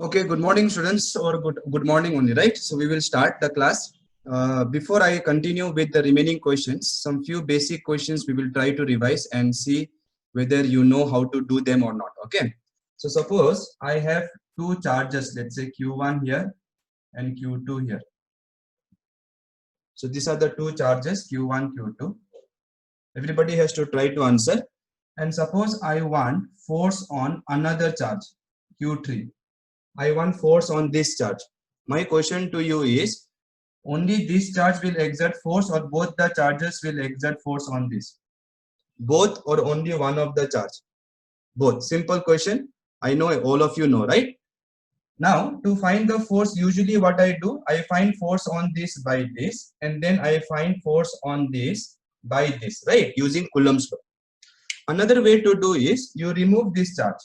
Okay, good morning, students, or good morning only, right? So we will start the class. Before I continue with the remaining questions, some few basic questions we will try to revise and see whether you know how to do them or not. Okay. So suppose I have two charges, let's say Q1 here and Q2 here. So these are the two charges Q1, Q2. Everybody has to try to answer. And suppose I want force on another charge, Q3. I want force on this charge. My question to you is, only this charge will exert force or both the charges will exert force on this? Both or only one of the charge? Both. Simple question. I know all of you know, right? Now, to find the force, usually what I do, I find force on this by this, and then I find force on this by this, right? Using Coulomb's law. Another way to do is, you remove this charge.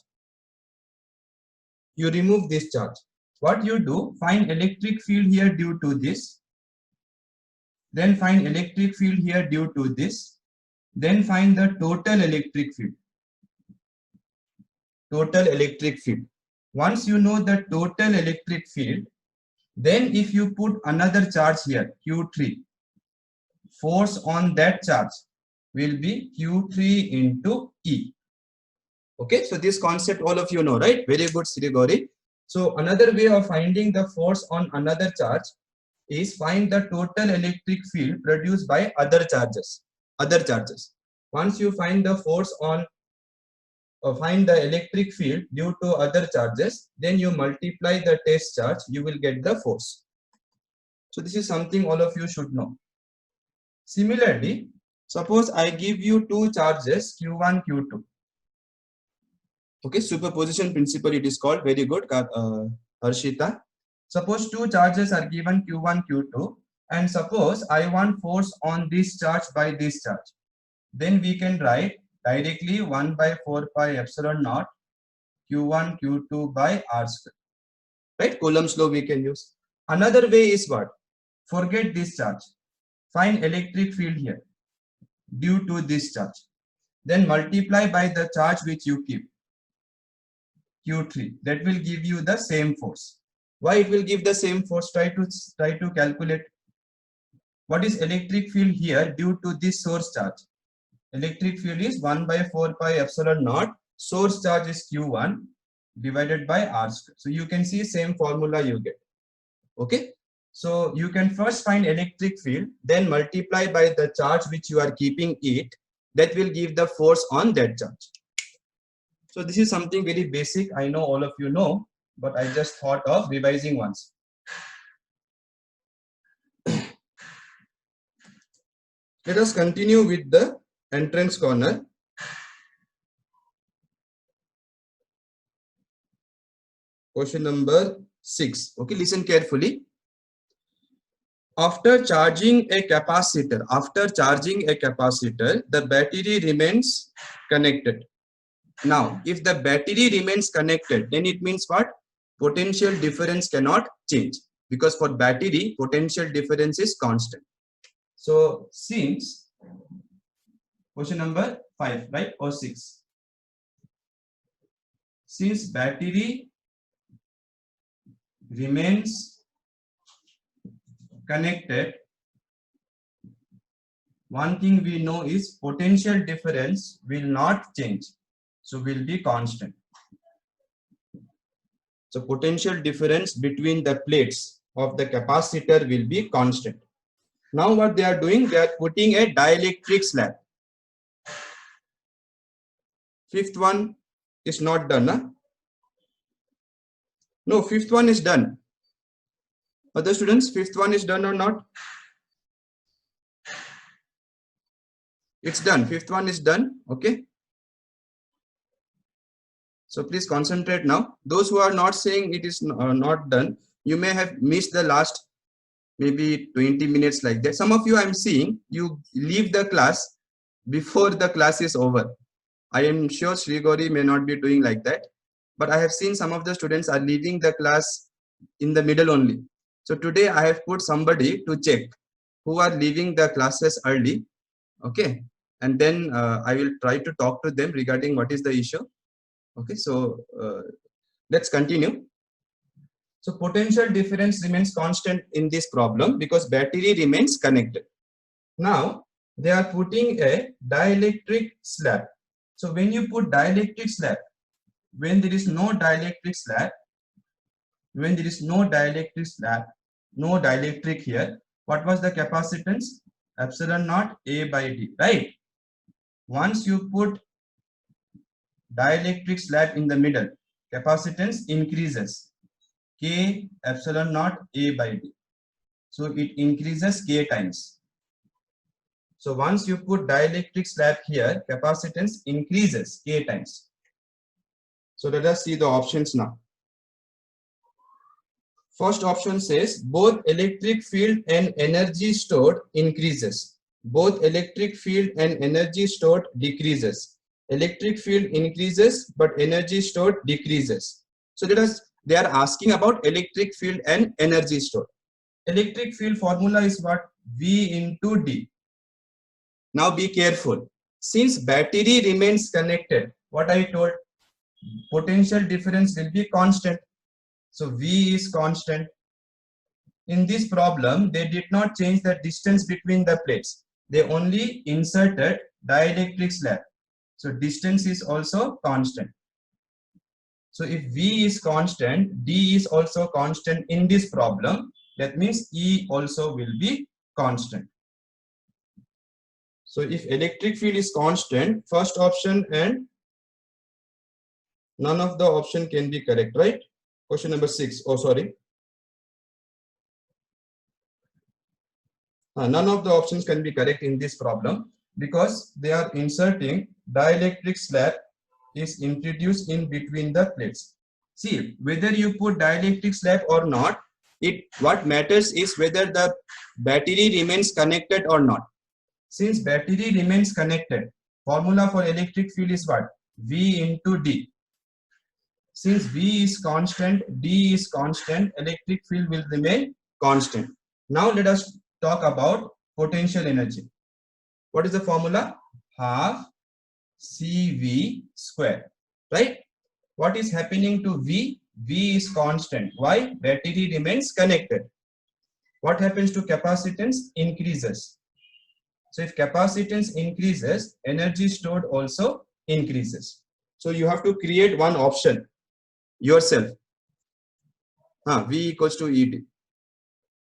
You remove this charge. What you do, find electric field here due to this, then find electric field here due to this, then find the total electric field. Total electric field. Once you know the total electric field, then if you put another charge here, Q3, force on that charge will be Q3 into E. Okay, so this concept all of you know, right? Very good, Sri Gauri. So another way of finding the force on another charge is find the total electric field produced by other charges. Once you find the force on find the electric field due to other charges, then you multiply the test charge, you will get the force. So this is something all of you should know. Similarly, suppose I give you two charges Q1, Q2. Okay, superposition principle it is called. Very good, Harshita. Suppose two charges are given Q1, Q2, and suppose I want force on this charge by this charge. Then we can write directly 1 by 4 pi epsilon naught Q1, Q2 by R square. Right? Coulomb's law we can use. Another way is what? Forget this charge. Find electric field here due to this charge. Then multiply by the charge which you keep. Q3. That will give you the same force. Why it will give the same force? Try to calculate. What is electric field here due to this source charge? Electric field is 1 by 4 pi epsilon naught. Source charge is Q1 divided by R square. So you can see same formula you get. Okay. So you can first find electric field, then multiply by the charge which you are keeping it. That will give the force on that charge. So this is something very basic. I know all of you know, but I just thought of revising once. Let us continue with the entrance corner. Question number 6. Okay, listen carefully. After charging a capacitor, the battery remains connected. Now, if the battery remains connected, then it means what? Potential difference cannot change, because for battery, potential difference is constant. So, since question number 5, right, or 6, since battery remains connected, one thing we know is potential difference will not change, so will be constant. So potential difference between the plates of the capacitor will be constant. Now what they are doing, they are putting a dielectric slab. Fifth one is not done, huh? No, fifth one is done. Other students, fifth one is done or not? It's done. Fifth one is done. Okay. So please concentrate now. Those who are not saying it is not done, you may have missed the last maybe 20 minutes like that. Some of you I'm seeing, you leave the class before the class is over. I am sure Sri Gauri may not be doing like that, but I have seen some of the students are leaving the class in the middle only. So today I have put somebody to check who are leaving the classes early. Okay. And then I will try to talk to them regarding what is the issue. Okay. So let's continue. So potential difference remains constant in this problem because battery remains connected. Now they are putting a dielectric slab. So when you put dielectric slab, when there is no dielectric slab, when there is no dielectric slab, no dielectric here, what was the capacitance? Epsilon naught A by D, right? Once you put dielectric slab in the middle, capacitance increases K epsilon naught A by D. So it increases K times. So once you put dielectric slab here, capacitance increases K times. So let us see the options now. First option says both electric field and energy stored increases. Both electric field and energy stored decreases. Electric field increases but energy stored decreases. So they are asking about electric field and energy stored. Electric field formula is what? V into D. Now be careful. Since battery remains connected, what I told, potential difference will be constant. So V is constant. In this problem, they did not change the distance between the plates. They only inserted dielectric slab. So distance is also constant. So if V is constant, D is also constant in this problem. That means E also will be constant. So if electric field is constant, first option and none of the option can be correct, right? Question number 6. Oh, sorry. None of the options can be correct in this problem because they are inserting dielectric slab is introduced in between the plates. See, whether you put dielectric slab or not, what matters is whether the battery remains connected or not. Since battery remains connected, formula for electric field is what? V into D. Since V is constant, D is constant, electric field will remain constant. Now let us talk about potential energy. What is the formula? Half CV square, right? What is happening to V? V is constant. Why? Battery remains connected. What happens to capacitance? Increases. So if capacitance increases, energy stored also increases. So you have to create one option yourself. V equals to ED.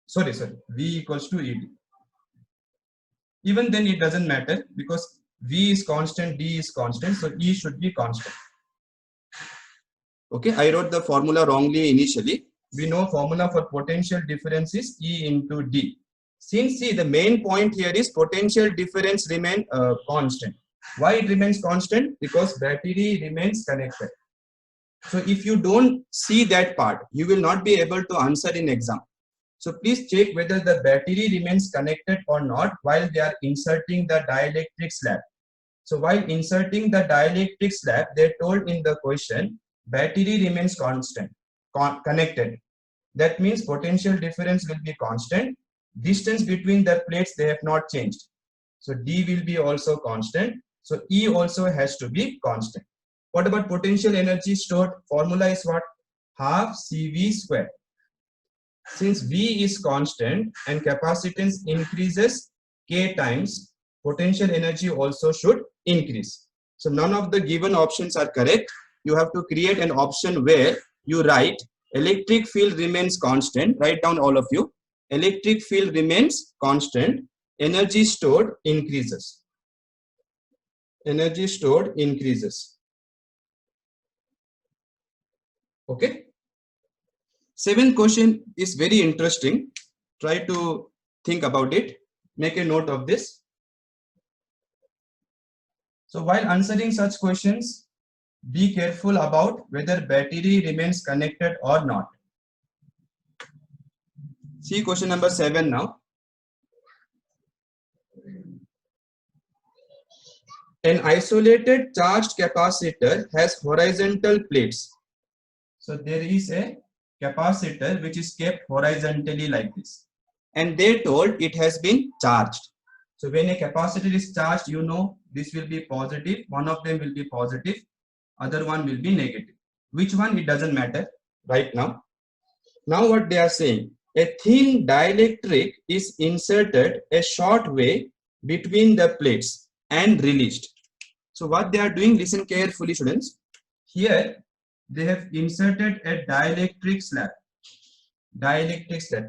Sorry, V equals to ED. Even then it doesn't matter because V is constant, D is constant, so E should be constant. Okay, I wrote the formula wrongly initially. We know formula for potential difference is E into D. Since see, the main point here is potential difference remain constant. Why it remains constant? Because battery remains connected. So if you don't see that part, you will not be able to answer in exam. So please check whether the battery remains connected or not while they are inserting the dielectric slab. So while inserting the dielectric slab, they told in the question, battery remains constant, connected. That means potential difference will be constant. Distance between the plates, they have not changed. So D will be also constant. So E also has to be constant. What about potential energy stored? Formula is what? Half CV square. Since V is constant and capacitance increases K times, potential energy also should increase. So none of the given options are correct. You have to create an option where you write electric field remains constant. Write down all of you. Electric field remains constant. Energy stored increases. Energy stored increases. Okay. 7th question is very interesting. Try to think about it. Make a note of this. So while answering such questions, be careful about whether battery remains connected or not. See question number 7 now. An isolated charged capacitor has horizontal plates. So there is a capacitor which is kept horizontally like this. And they told it has been charged. So when a capacitor is charged, you know this will be positive. One of them will be positive. Other one will be negative. Which one? It doesn't matter right now. Now what they are saying, a thin dielectric is inserted a short way between the plates and released. So what they are doing, listen carefully students. Here they have inserted a dielectric slab,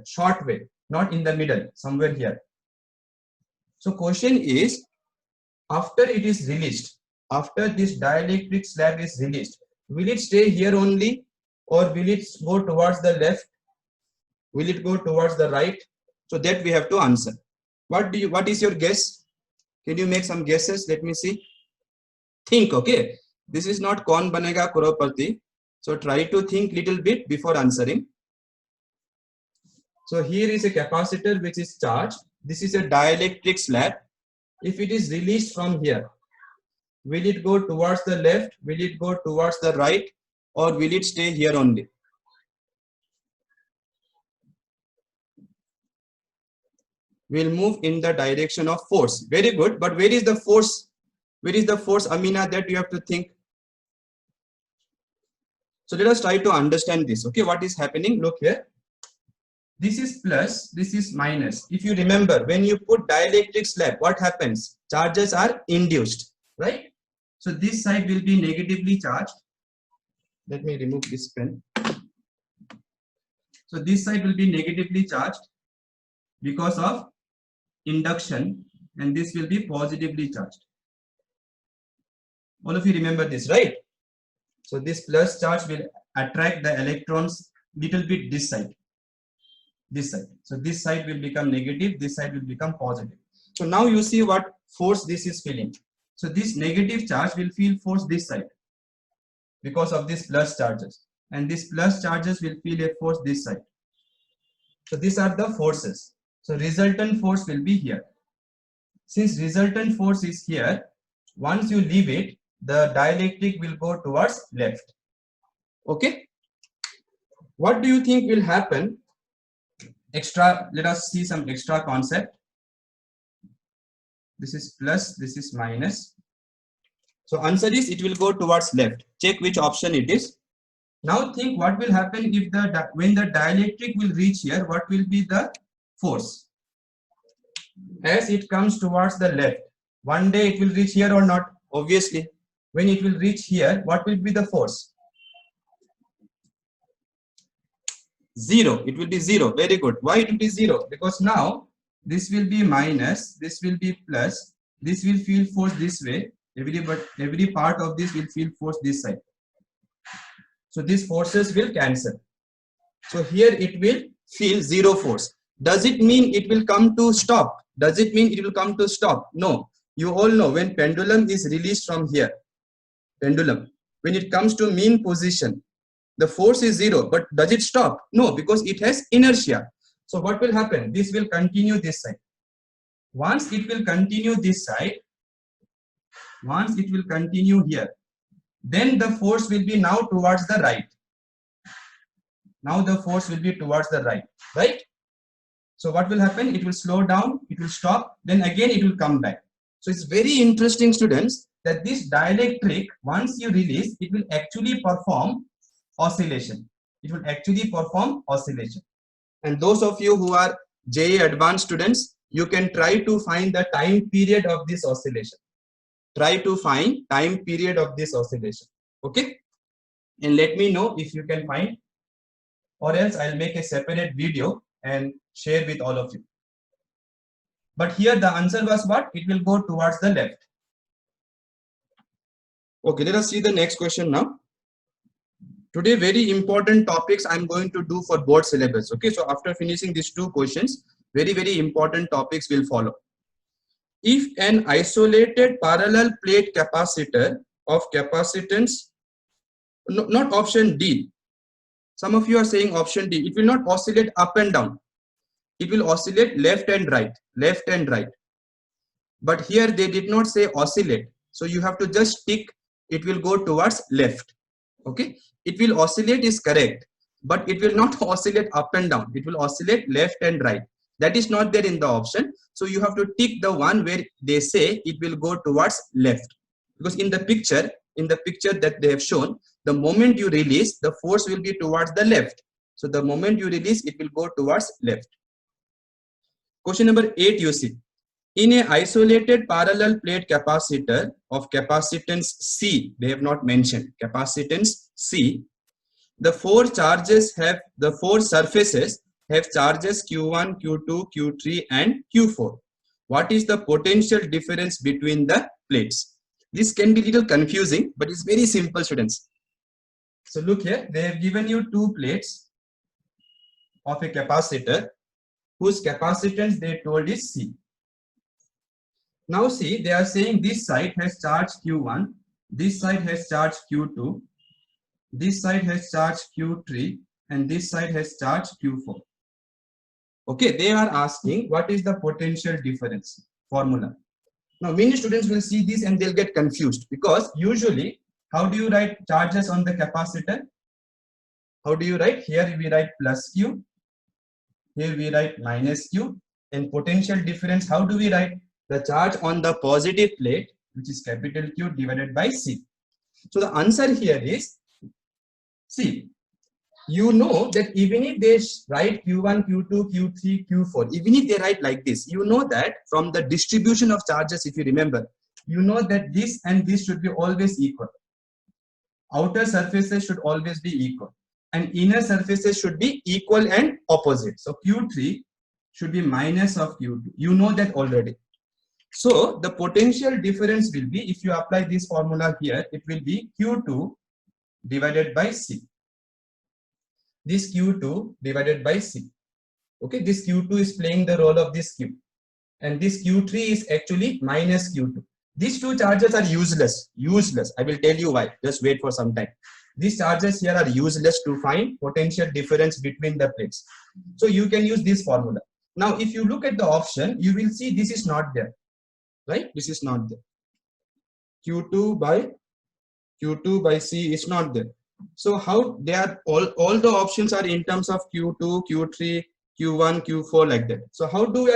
short way, not in the middle, somewhere here. So question is, after it is released, after this dielectric slab is released, will it stay here only or will it go towards the left? Will it go towards the right? So that we have to answer. What is your guess? Can you make some guesses? Let me see. Think, okay? This is not kaun banega crorepati. So try to think little bit before answering. So here is a capacitor which is charged. This is a dielectric slab. If it is released from here, will it go towards the left? Will it go towards the right? Or will it stay here only? Will move in the direction of force. Very good. But where is the force? Where is the force, Amina, that you have to think? So let us try to understand this. Okay, what is happening? Look here. This is plus, this is minus. If you remember, when you put dielectric slab, what happens? Charges are induced, right? So this side will be negatively charged. Let me remove this pen. So this side will be negatively charged because of induction, and this will be positively charged. All of you remember this, right? So this plus charge will attract the electrons little bit this side. This side. So this side will become negative, this side will become positive. So now you see what force this is feeling. So this negative charge will feel force this side because of this plus charges, and this plus charges will feel a force this side. So these are the forces. So resultant force will be here. Since resultant force is here, once you leave it, the dielectric will go towards left. Okay. What do you think will happen? Extra, let us see some extra concept. This is plus, this is minus. So answer is it will go towards left. Check which option it is. Now think what will happen if when the dielectric will reach here, what will be the force? As it comes towards the left, one day it will reach here or not? Obviously. When it will reach here, what will be the force? Zero. It will be zero. Very good. Why it will be zero? Because now this will be minus, this will be plus, this will feel force this way. Every part of this will feel force this side. So these forces will cancel. So here it will feel zero force. Does it mean it will come to stop? Does it mean it will come to stop? No. You all know when pendulum is released from here, pendulum, when it comes to mean position, the force is zero, but does it stop? No, because it has inertia. So what will happen? This will continue this side. Once it will continue this side, once it will continue here, then the force will be now towards the right. Now the force will be towards the right, right? So what will happen? It will slow down, it will stop, then again it will come back. So it's very interesting, students, that this dielectric, once you release, it will actually perform oscillation. It will actually perform oscillation. And those of you who are JEE advanced students, you can try to find the time period of this oscillation. Try to find time period of this oscillation. Okay? And let me know if you can find, or else I'll make a separate video and share with all of you. But here the answer was what? It will go towards the left. Okay, let us see the next question now. Today, very important topics I'm going to do for board syllabus. Okay, so after finishing these two questions, very important topics will follow. If an isolated parallel plate capacitor of capacitance, no, not option D. Some of you are saying option D. It will not oscillate up and down. It will oscillate left and right, left and right. But here they did not say oscillate. So you have to just tick, it will go towards left. Okay, it will oscillate is correct, but it will not oscillate up and down. It will oscillate left and right. That is not there in the option. So you have to tick the one where they say it will go towards left. Because in the picture that they have shown, the moment you release, the force will be towards the left. So the moment you release, it will go towards left. Question number 8, you see. In a isolated parallel plate capacitor of capacitance C, they have not mentioned capacitance C, the four surfaces have charges Q1, Q2, Q3 and Q4. What is the potential difference between the plates? This can be a little confusing, but it's very simple, students. So look here, they have given you two plates of a capacitor whose capacitance they told is C. Now see, they are saying this side has charge Q1, this side has charge Q2, this side has charge Q3 and this side has charge Q4. Okay, they are asking what is the potential difference formula. Now many students will see this and they'll get confused, because usually how do you write charges on the capacitor? How do you write? Here we write plus Q, here we write minus Q, and potential difference, how do we write? The charge on the positive plate, which is capital Q, divided by C. So the answer here is, see, you know that even if they write Q1, Q2, Q3, Q4, even if they write like this, you know that from the distribution of charges, if you remember, you know that this and this should be always equal. Outer surfaces should always be equal and inner surfaces should be equal and opposite. So Q3 should be minus of Q2. You know that already. So the potential difference will be, if you apply this formula here, it will be Q2 divided by C. This Q2 divided by C. Okay, this Q2 is playing the role of this Q. And this Q3 is actually minus Q2. These two charges are useless. Useless. I will tell you why. Just wait for some time. These charges here are useless to find potential difference between the plates. So you can use this formula. Now, if you look at the option, you will see this is not there. Right? This is not there. Q2 by C is not there. So how they are, all the options are in terms of Q2, Q3, Q1, Q4 like that. So how do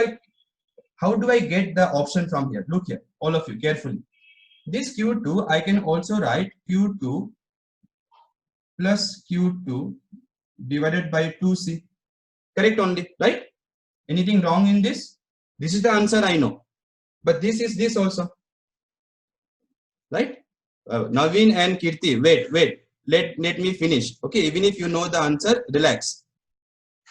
I get the option from here? Look here, all of you carefully. This Q2 I can also write Q2 plus Q2 divided by 2C. Correct only, right? Anything wrong in this? This is the answer, I know. But this is this also. Right? Naveen and Kirti, wait. Let me finish. Okay, even if you know the answer, relax.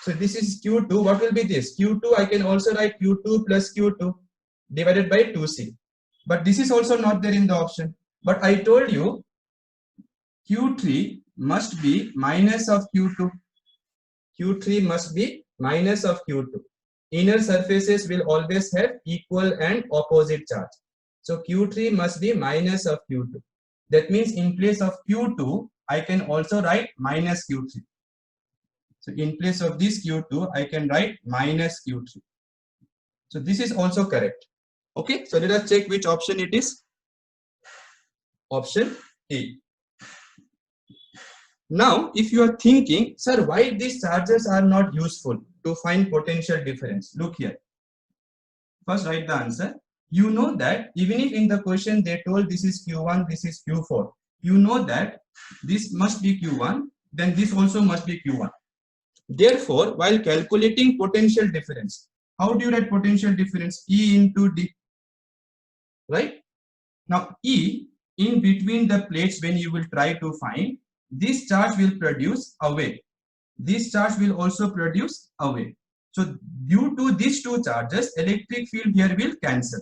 So this is Q2. What will be this? Q2, I can also write Q2 plus Q2 divided by 2C. But this is also not there in the option. But I told you Q3 must be minus of Q2. Q3 must be minus of Q2. Inner surfaces will always have equal and opposite charge. So Q3 must be minus of Q2. That means in place of Q2, I can also write minus Q3. So in place of this Q2, I can write minus Q3. So this is also correct. Okay, so let us check which option it is. Option A. Now, if you are thinking, sir, why these charges are not useful to find potential difference? Look here. First, write the answer. You know that even if in the question they told this is Q1, this is Q4, you know that this must be Q1, then this also must be Q1. Therefore, while calculating potential difference, how do you write potential difference? E into D. Right? Now, E in between the plates, when you will try to find, this charge will produce a wave. This charge will also produce a wave. So due to these two charges, electric field here will cancel.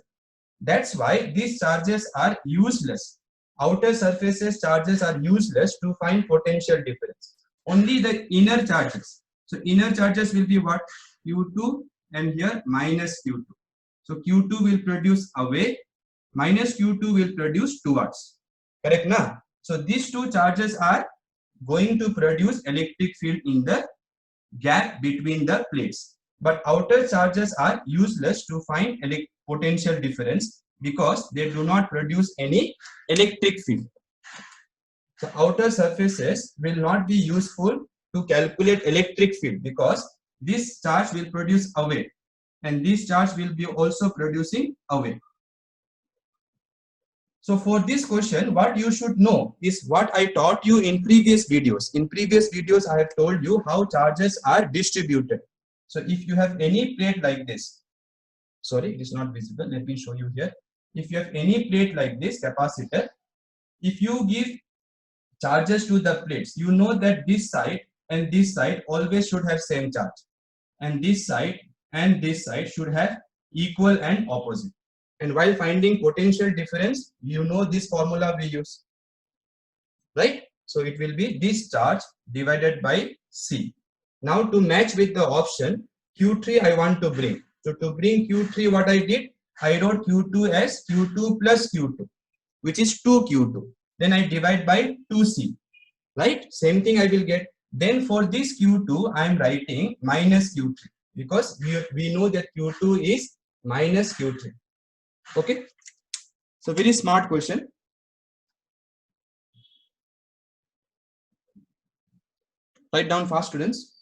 That's why these charges are useless. Outer surfaces charges are useless to find potential difference. Only the inner charges. So inner charges will be what? Q2 and here minus Q2. So Q2 will produce a wave, minus Q2 will produce towards. Correct na? So these two charges are going to produce electric field in the gap between the plates. But outer charges are useless to find potential difference because they do not produce any electric field. So outer surfaces will not be useful to calculate electric field because this charge will produce a wave and this charge will be also producing a wave. So for this question, what you should know is what I taught you in previous videos. In previous videos, I have told you how charges are distributed. So if you have any plate like this, sorry, it is not visible. Let me show you here. If you have any plate like this capacitor, if you give charges to the plates, you know that this side and this side always should have same charge, and this side and this side should have equal and opposite. And while finding potential difference, you know this formula we use, right? So it will be this charge divided by C. Now to match with the option Q3 I want to bring. So to bring Q3, what I did, I wrote Q2 as Q2 plus Q2, which is 2Q2. Then I divide by 2C, right? Same thing I will get. Then for this Q2, I am writing minus Q3 because we know that Q2 is minus Q3. Okay. So very smart question. Write down fast, students.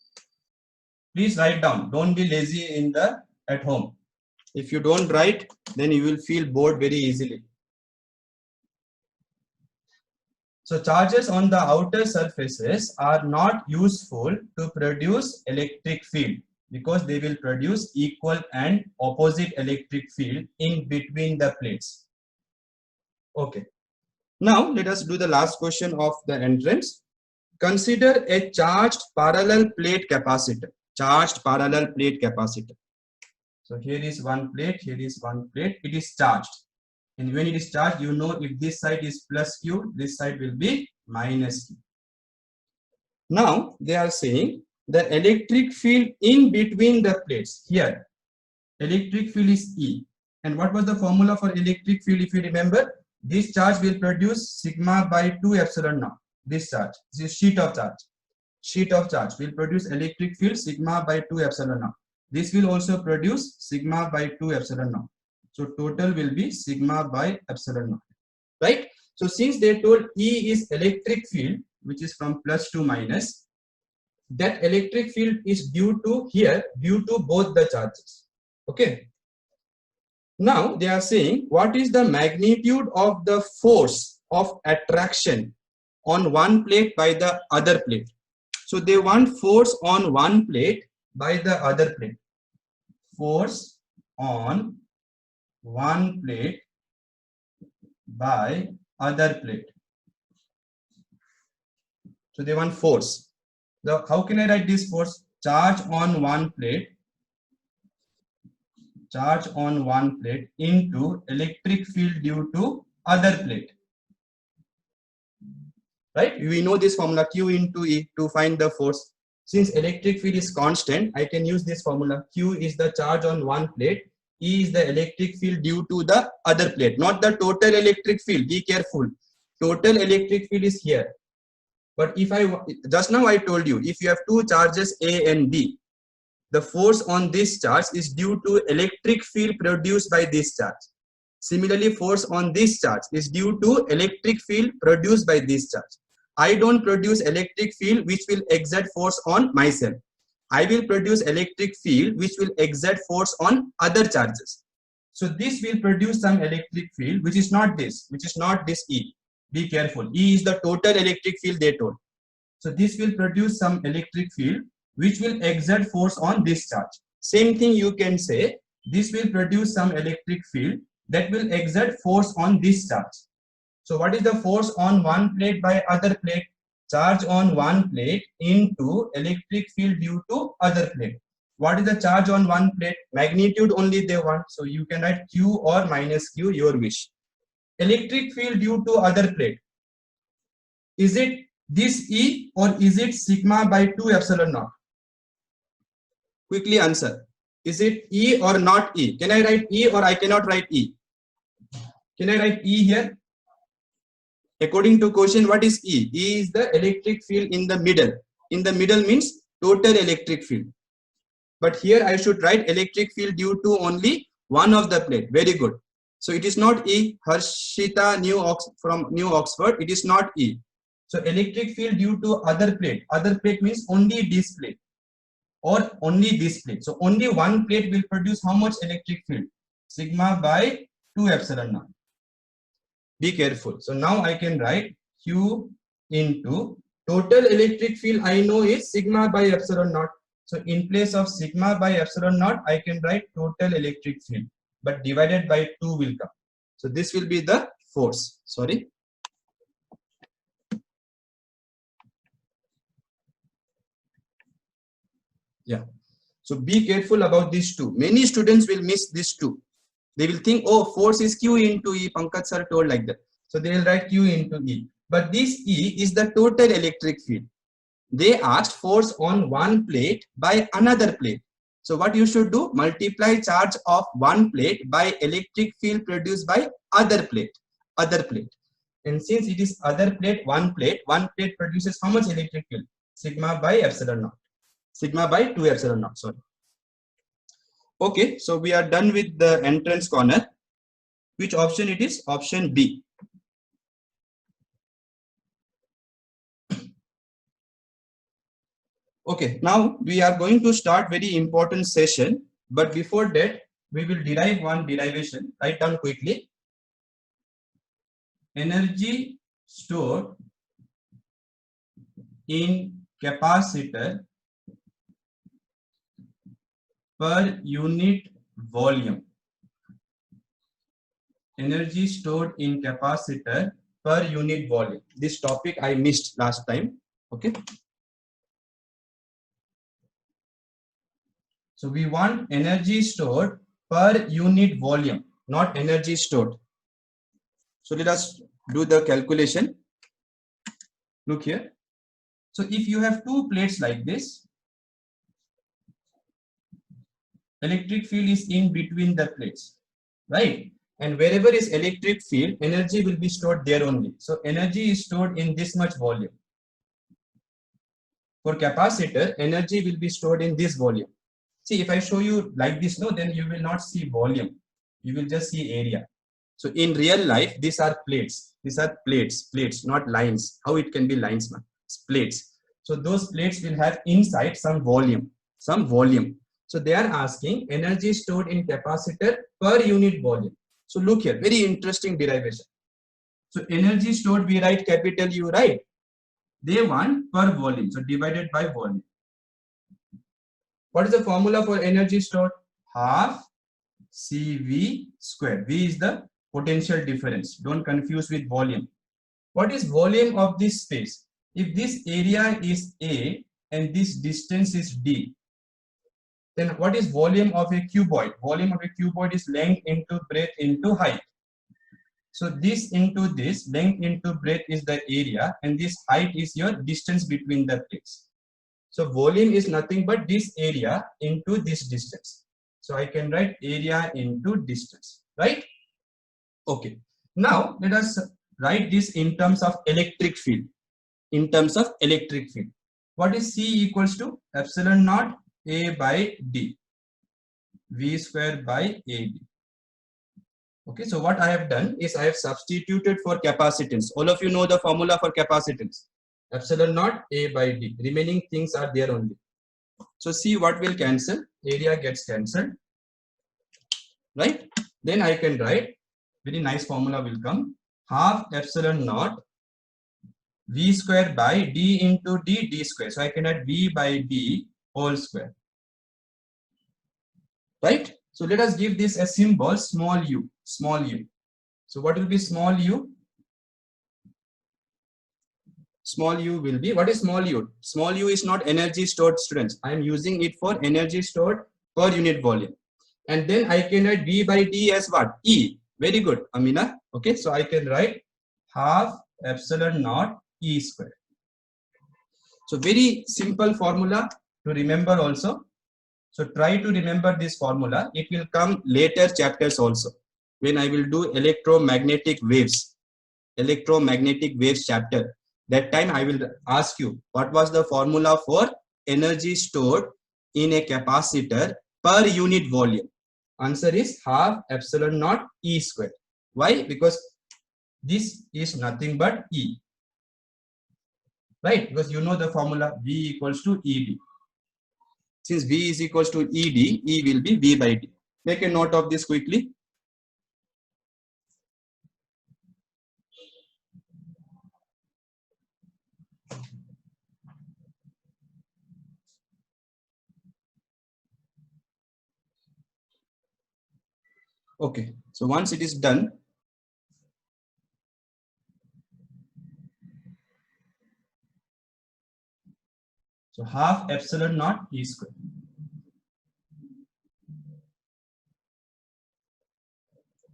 Please write down. Don't be lazy at home. If you don't write, then you will feel bored very easily. So charges on the outer surfaces are not useful to produce electric field because they will produce equal and opposite electric field in between the plates. Okay. Now let us do the last question of the entrance. Consider a charged parallel plate capacitor. Charged parallel plate capacitor. So here is one plate, here is one plate. It is charged. And when it is charged, you know if this side is plus Q, this side will be minus Q. Now they are saying the electric field in between the plates. Here, electric field is E. And what was the formula for electric field? If you remember, this charge will produce sigma by 2 epsilon naught. This charge, this is sheet of charge. Sheet of charge will produce electric field sigma by 2 epsilon naught. This will also produce sigma by 2 epsilon naught. So total will be sigma by epsilon naught, right? So since they told E is electric field, which is from plus to minus, that electric field is due to both the charges. Okay. Now they are saying what is the magnitude of the force of attraction on one plate by the other plate. So they want force on one plate by the other plate. Force on one plate by other plate. So they want force. Now how can I write this force? Charge on one plate. Charge on one plate into electric field due to other plate. Right? We know this formula Q into E to find the force. Since electric field is constant, I can use this formula. Q is the charge on one plate. E is the electric field due to the other plate, not the total electric field. Be careful. Total electric field is here. But if just now I told you, if you have two charges A and B, the force on this charge is due to electric field produced by this charge. Similarly, force on this charge is due to electric field produced by this charge. I don't produce electric field which will exert force on myself. I will produce electric field which will exert force on other charges. So this will produce some electric field which is not this E. Be careful. E is the total electric field they told. So this will produce some electric field which will exert force on this charge. Same thing you can say, this will produce some electric field that will exert force on this charge. So what is the force on one plate by other plate? Charge on one plate into electric field due to other plate. What is the charge on one plate? Magnitude only they want. So you can write Q or minus Q, your wish. Electric field due to other plate. Is it this E or is it sigma by 2 epsilon naught? Quickly answer. Is it E or not E? Can I write E or I cannot write E? Can I write E here? According to question, what is E? E is the electric field in the middle. In the middle means total electric field. But here I should write electric field due to only one of the plate. Very good. So it is not E. Harshita from New Oxford. It is not E. So electric field due to other plate. Other plate means only this plate or only this plate. So only one plate will produce how much electric field? Sigma by 2 epsilon naught. Be careful. So now I can write Q into total electric field I know is sigma by epsilon naught. So in place of sigma by epsilon naught, I can write total electric field, but divided by 2 will come. So this will be the force. Sorry. Yeah. So be careful about these two. Many students will miss these two. They will think, oh, force is Q into E. Pankaj sir told like that. So they will write Q into E. But this E is the total electric field. They asked force on one plate by another plate. So what you should do? Multiply charge of one plate by electric field produced by other plate. And since it is other plate, one plate produces how much electric field? Sigma by epsilon naught. Sigma by 2 epsilon naught, sorry. Okay, so we are done with the entrance corner. Which option it is? Option B. Okay, now we are going to start very important session, but before that we will derive one derivation. Write down quickly. Energy stored in capacitor per unit volume. Energy stored in capacitor per unit volume. This topic I missed last time. Okay. So we want energy stored per unit volume, not energy stored. So let us do the calculation. Look here. So if you have two plates like this, electric field is in between the plates, right? And wherever is electric field, energy will be stored there only. So energy is stored in this much volume. For capacitor, energy will be stored in this volume. See, if I show you like this, no, then you will not see volume. You will just see area. So in real life, these are plates. These are plates, not lines. How it can be lines, man? It's plates. So those plates will have inside some volume. So they are asking energy stored in capacitor per unit volume. So look here, very interesting derivation. So energy stored, we write capital U, right? They want per volume. So divided by volume. What is the formula for energy stored? Half CV square. V is the potential difference. Don't confuse with volume. What is volume of this space? If this area is A and this distance is D, then what is volume of a cuboid? Volume of a cuboid is length into breadth into height. So this into this, length into breadth is the area, and this height is your distance between the plates. So volume is nothing but this area into this distance. So I can write area into distance, right? Okay. Now let us write this in terms of electric field. What is C equals to? Epsilon naught A by D. V square by AB. Okay, so what I have done is I have substituted for capacitance. All of you know the formula for capacitance. Epsilon naught A by D. Remaining things are there only. So see what will cancel. Area gets cancelled. Right? Then I can write, very nice formula will come. Half epsilon naught V square by D into D, D square. So I can add V by D whole square. Right? So let us give this a symbol, small u. So what will be small u? Small u will be, what is small u? Small u is not energy stored, students. I am using it for energy stored per unit volume. And then I can write V by D as what? E. Very good, Amina. Okay, so I can write half epsilon naught E square. So very simple formula to remember also. So try to remember this formula. It will come later chapters also, when I will do electromagnetic waves chapter. That time I will ask you, what was the formula for energy stored in a capacitor per unit volume? Answer is half epsilon naught E square. Why? Because this is nothing but E. Right? Because you know the formula V equals to ED. Since V is equals to ED, E will be V by D. Make a note of this quickly. Okay, so once it is done, so half epsilon naught E square.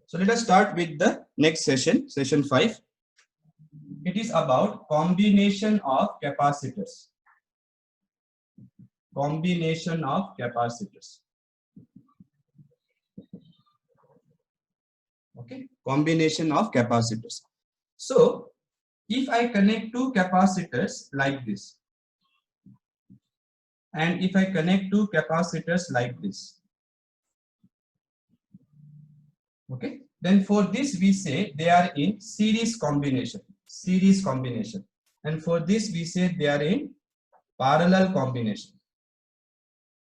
So let us start with the next session, session 5. It is about combination of capacitors. Combination of capacitors. Okay, combination of capacitors. So if I connect two capacitors like this, and if I connect two capacitors like this, okay, then for this we say they are in series combination, and for this we say they are in parallel combination.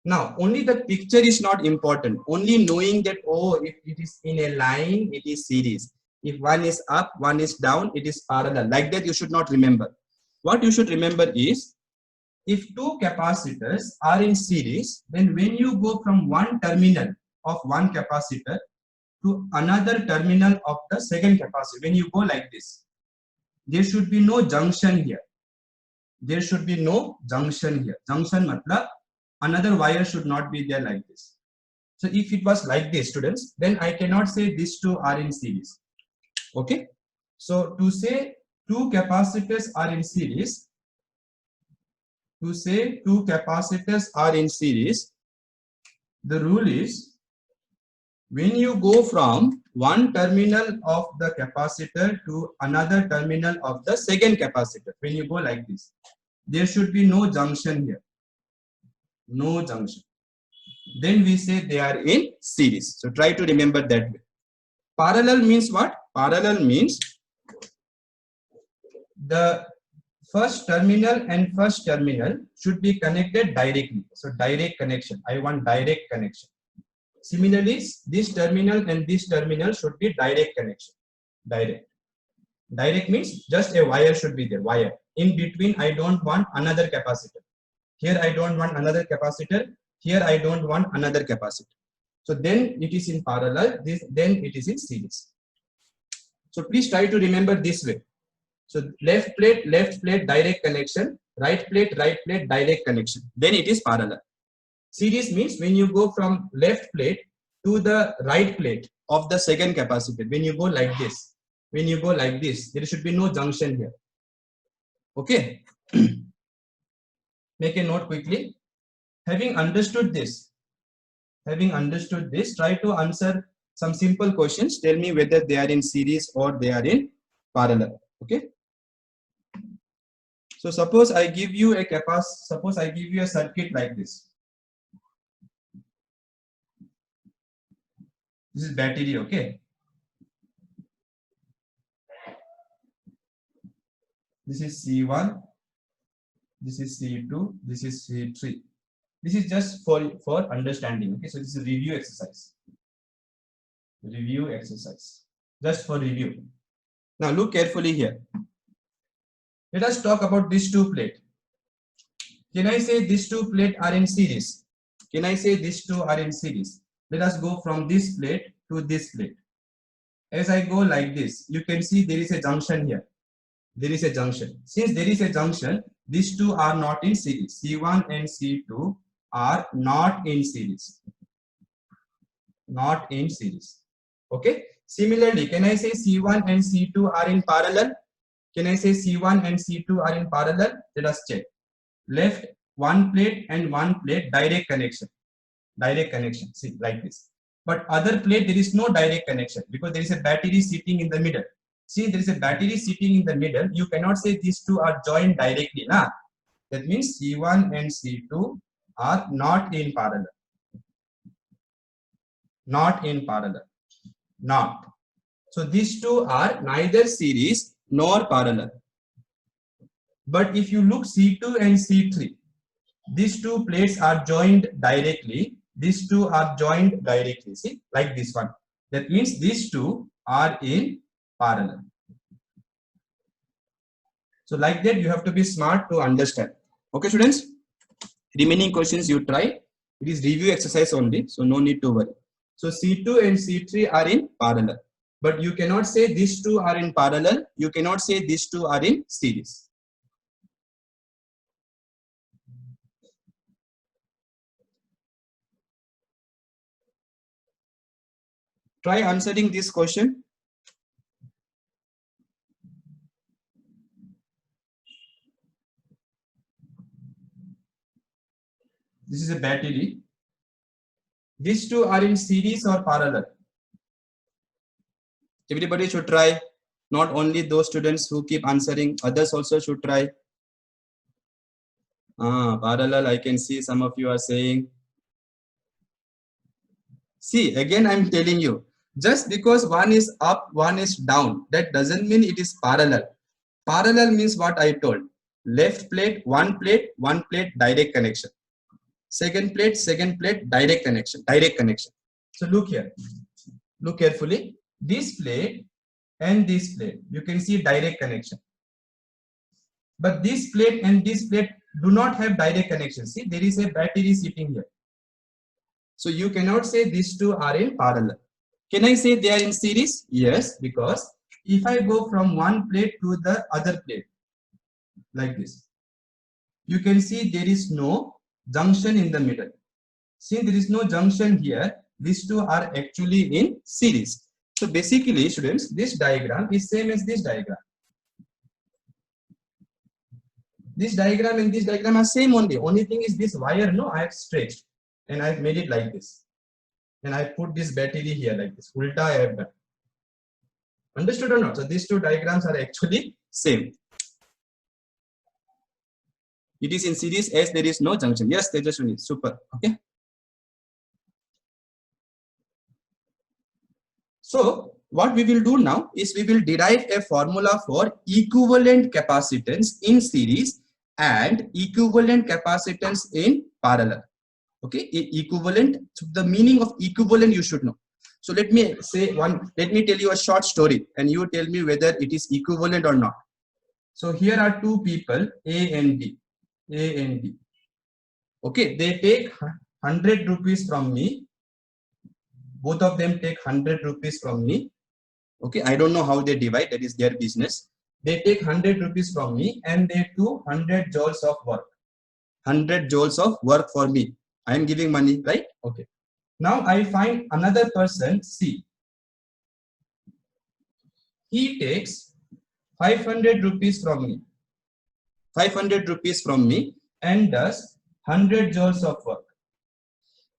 Now only the picture is not important, only knowing that, oh, if it is in a line it is series, if one is up one is down it is parallel, like that you should not remember. What you should remember is, if two capacitors are in series, then when you go from one terminal of one capacitor to another terminal of the second capacitor, when you go like this, there should be no junction here. There should be no junction here. Junction matlab another wire should not be there like this. So if it was like this, students, then I cannot say these two are in series. Okay. So to say two capacitors are in series, the rule is, when you go from one terminal of the capacitor to another terminal of the second capacitor, when you go like this, there should be no junction here. No junction. Then we say they are in series. So try to remember that way. Parallel means what? Parallel means the first terminal and first terminal should be connected directly. So direct connection. I want direct connection. Similarly, this terminal and this terminal should be direct connection. Direct. Direct means just a wire should be there. Wire. In between, I don't want another capacitor. Here I don't want another capacitor. Here I don't want another capacitor. So then it is in parallel. Then it is in series. So please try to remember this way. So left plate, direct connection. Right plate, direct connection. Then it is parallel. Series means when you go from left plate to the right plate of the second capacitor. When you go like this, there should be no junction here. Okay. Make a note quickly. Having understood this, try to answer some simple questions. Tell me whether they are in series or they are in parallel. Okay. So suppose I give you a circuit like this. This is battery, okay. This is C1, this is C2, this is C3. This is just for understanding. Okay, so this is a review exercise. Just for review. Now look carefully here. Let us talk about these two plates. Can I say these two plates are in series? Let us go from this plate to this plate. As I go like this, you can see there is a junction here. Since there is a junction, these two are not in series. C1 and C2 are not in series. Okay. Similarly, can I say C1 and C2 are in parallel? Let us check. Left one plate and one plate, direct connection. See, like this. But other plate there is no direct connection because there is a battery sitting in the middle. See, there is a battery sitting in the middle. You cannot say these two are joined directly. Nah? That means C1 and C2 are not in parallel. So these two are neither series nor parallel. But if you look C2 and C3, these two plates are joined directly. See, like this one. That means these two are in parallel. So like that, you have to be smart to understand. Okay, students? Remaining questions you try. It is review exercise only, so no need to worry. So C2 and C3 are in parallel. But you cannot say these two are in parallel. You cannot say these two are in series. Try answering this question. This is a battery. These two are in series or parallel. Everybody should try. Not only those students who keep answering, others also should try. Parallel, I can see some of you are saying. See, again, I'm telling you, just because one is up, one is down, that doesn't mean it is parallel. Parallel means what I told. Left plate, one plate, direct connection. Second plate, direct connection, So look here, look carefully. This plate and this plate, you can see direct connection. But this plate and this plate do not have direct connection. See, there is a battery sitting here. So you cannot say these two are in parallel. Can I say they are in series? Yes, because if I go from one plate to the other plate, like this, you can see there is no junction in the middle. Since there is no junction here, these two are actually in series. So basically, students, this diagram is same as this diagram. This diagram and this diagram are same only. Only thing is this wire, no, I have stretched and I have made it like this. And I put this battery here like this. Ulta I have done. Understood or not? So these two diagrams are actually same. It is in series as there is no junction. Yes, Tejaswini, super. Okay. So what we will do now is we will derive a formula for equivalent capacitance in series and equivalent capacitance in parallel. Okay, equivalent. So the meaning of equivalent you should know. So let me tell you a short story and you tell me whether it is equivalent or not. So here are two people, A and B. Okay, they take 100 rupees from me. Both of them take 100 rupees from me. Okay, I don't know how they divide, that is their business. They take 100 rupees from me and they do 100 joules of work. 100 joules of work for me. I am giving money, right? Okay. Now I find another person, C. He takes 500 rupees from me. 500 rupees from me and does 100 joules of work.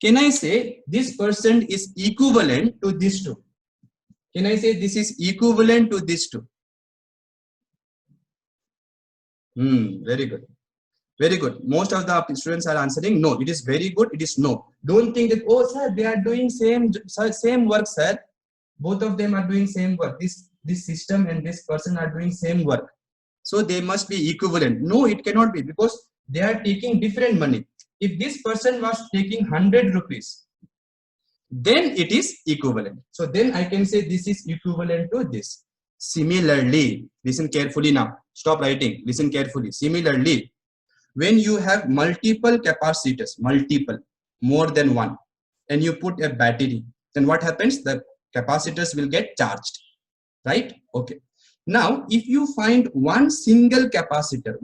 Can I say this person is equivalent to these two? Can I say this is equivalent to these two? Very good. Very good. Most of the students are answering no. It is very good. It is no. Don't think that, oh, sir, they are doing same work, sir. Both of them are doing same work. This system and this person are doing same work. So they must be equivalent. No, it cannot be because they are taking different money. If this person was taking 100 rupees, then it is equivalent. So then I can say this is equivalent to this. Similarly, listen carefully now. Stop writing. Listen carefully. Similarly, when you have multiple capacitors, more than one, and you put a battery, then what happens? The capacitors will get charged, right? Okay. Now, if you find one single capacitor,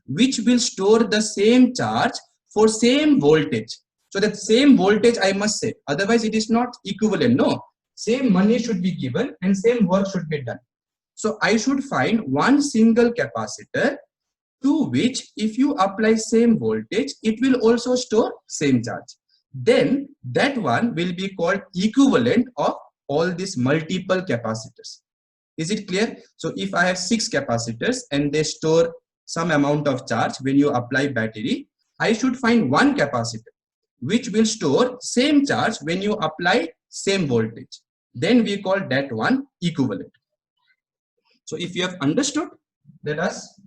which will store the same charge for same voltage. So that same voltage I must say, otherwise it is not equivalent. No, same money should be given and same work should be done. So I should find one single capacitor to which if you apply same voltage, it will also store same charge. Then that one will be called equivalent of all these multiple capacitors. Is it clear? So if I have 6 capacitors and they store some amount of charge when you apply battery, I should find one capacitor which will store same charge when you apply same voltage. Then we call that one equivalent. So if you have understood, let us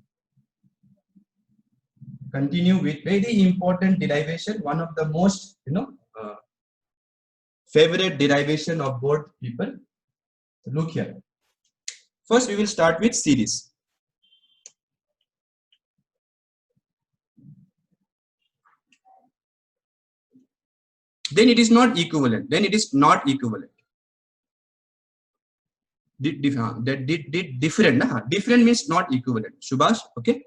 continue with very important derivation, one of the most favorite derivation of both people. So look here. First we will start with series. then it is not equivalent. Then it is not equivalent. Different. Different means not equivalent. Subhash, okay.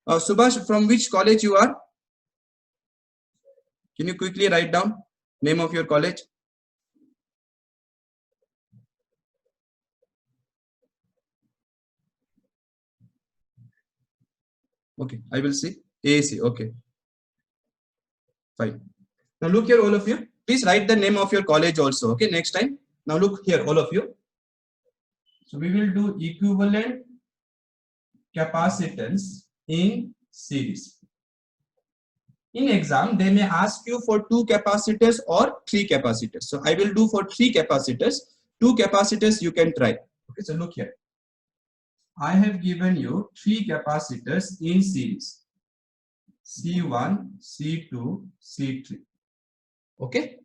Subhash, from which college you are? Can you quickly write down name of your college? Okay, I will see. AAC, okay. Fine. Now look here, all of you. Please write the name of your college also, okay, next time. Now look here, all of you. So we will do equivalent capacitance in series. In exam, they may ask you for 2 capacitors or 3 capacitors. So I will do for 3 capacitors. 2 capacitors you can try. Okay, so look here. I have given you 3 capacitors in series. C1, C2, C3. Okay.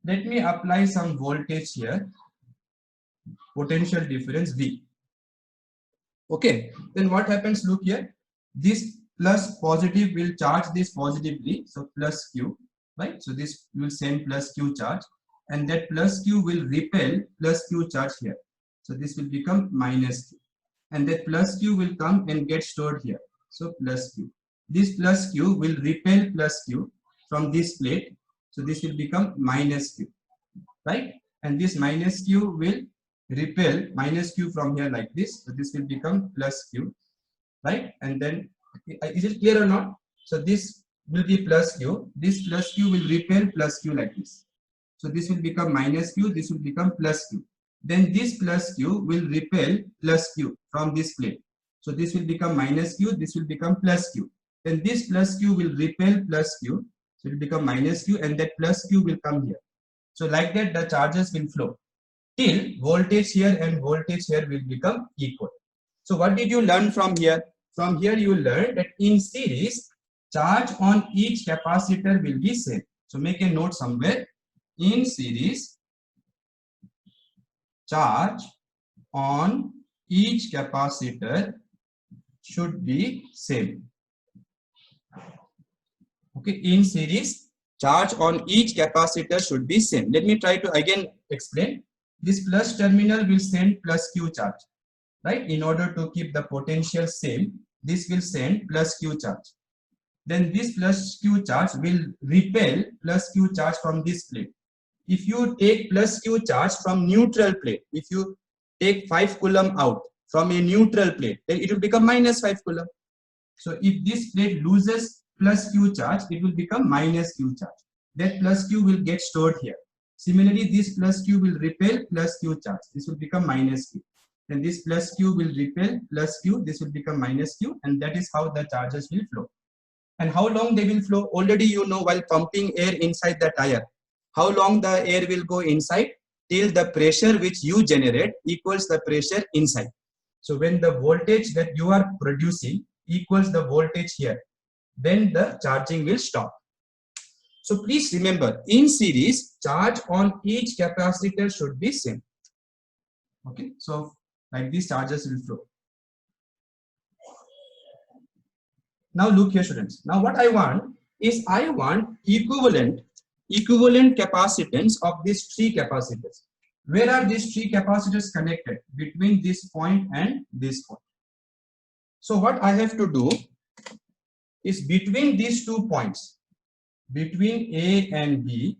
Let me apply some voltage here. Potential difference V. Okay. Then what happens? Look here. This plus positive will charge this positively. So plus Q. Right. So this will send plus Q charge. And that plus Q will repel plus Q charge here. So this will become minus Q. And that plus Q will come and get stored here. So plus Q. This plus Q will repel plus Q from this plate. So this will become minus Q. Right? And this minus Q will repel minus Q from here like this. So this will become plus Q. Right? And then, is it clear or not? So this will be plus Q. This plus Q will repel plus Q like this. So this will become minus Q. This will become plus Q. Then this plus Q will repel plus Q from this plate. So this will become minus Q. This will become plus Q. Then this plus Q will repel plus Q. So it will become minus Q, and that plus Q will come here. So like that, the charges will flow till voltage here and voltage here will become equal. So what did you learn from here? From here you learned that in series, charge on each capacitor will be same. So make a note somewhere. In series, charge on each capacitor should be same. Okay, in series, charge on each capacitor should be same. Let me try to again explain. This plus terminal will send plus Q charge, right? In order to keep the potential same, this will send plus Q charge. Then this plus Q charge will repel plus Q charge from this plate. If you take plus Q charge from neutral plate, if you take 5 coulomb out from a neutral plate, then it will become minus 5 coulomb. So if this plate loses plus Q charge, it will become minus Q charge. That plus Q will get stored here. Similarly, this plus Q will repel plus Q charge. This will become minus Q. Then this plus Q will repel plus Q. This will become minus Q. And that is how the charges will flow. And how long they will flow? Already you know, while pumping air inside the tire, how long the air will go inside? Till the pressure which you generate equals the pressure inside. So when the voltage that you are producing equals the voltage here, then the charging will stop. So please remember, in series, charge on each capacitor should be same. Okay, so like these charges will flow. Now look here, students. Now what I want is I want equivalent capacitance of these 3 capacitors. Where are these 3 capacitors connected? Between this point and this point. So what I have to do is between these 2 points, between A and B,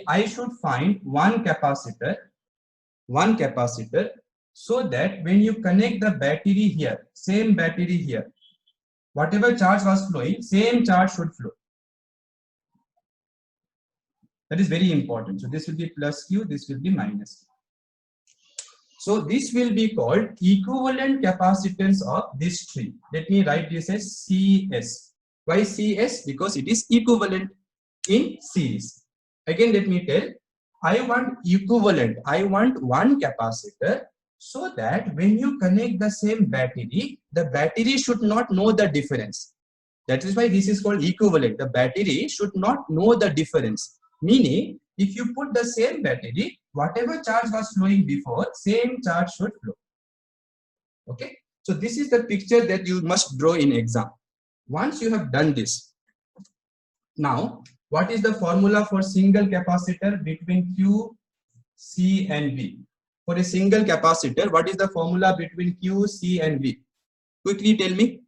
I should find one capacitor, so that when you connect the battery here, same battery here, whatever charge was flowing, same charge should flow. That is very important. So this will be plus Q, this will be minus Q. So this will be called equivalent capacitance of these 3. Let me write this as CS. Why CS? Because it is equivalent in series. Again, let me tell, I want equivalent. I want one capacitor, so that when you connect the same battery, the battery should not know the difference. That is why this is called equivalent. The battery should not know the difference. Meaning, if you put the same battery, whatever charge was flowing before, same charge should flow. Okay. So this is the picture that you must draw in exam. Once you have done this, now what is the formula for single capacitor between Q, C and V? For a single capacitor, what is the formula between Q, C and V? Quickly tell me.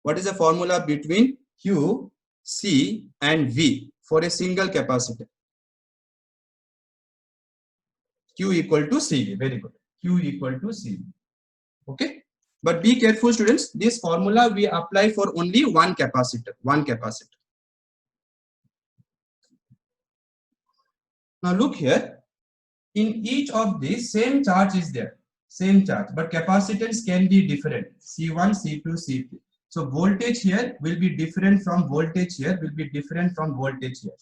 What is the formula between Q, C and V for a single capacitor? Q equal to CV. Very good. Q equal to CV. Okay. But be careful, students. This formula we apply for only one capacitor. One capacitor. Now look here. In each of these, same charge is there. Same charge. But capacitance can be different. C1, C2, C3. So voltage here will be different from voltage here. Will be different from voltage here.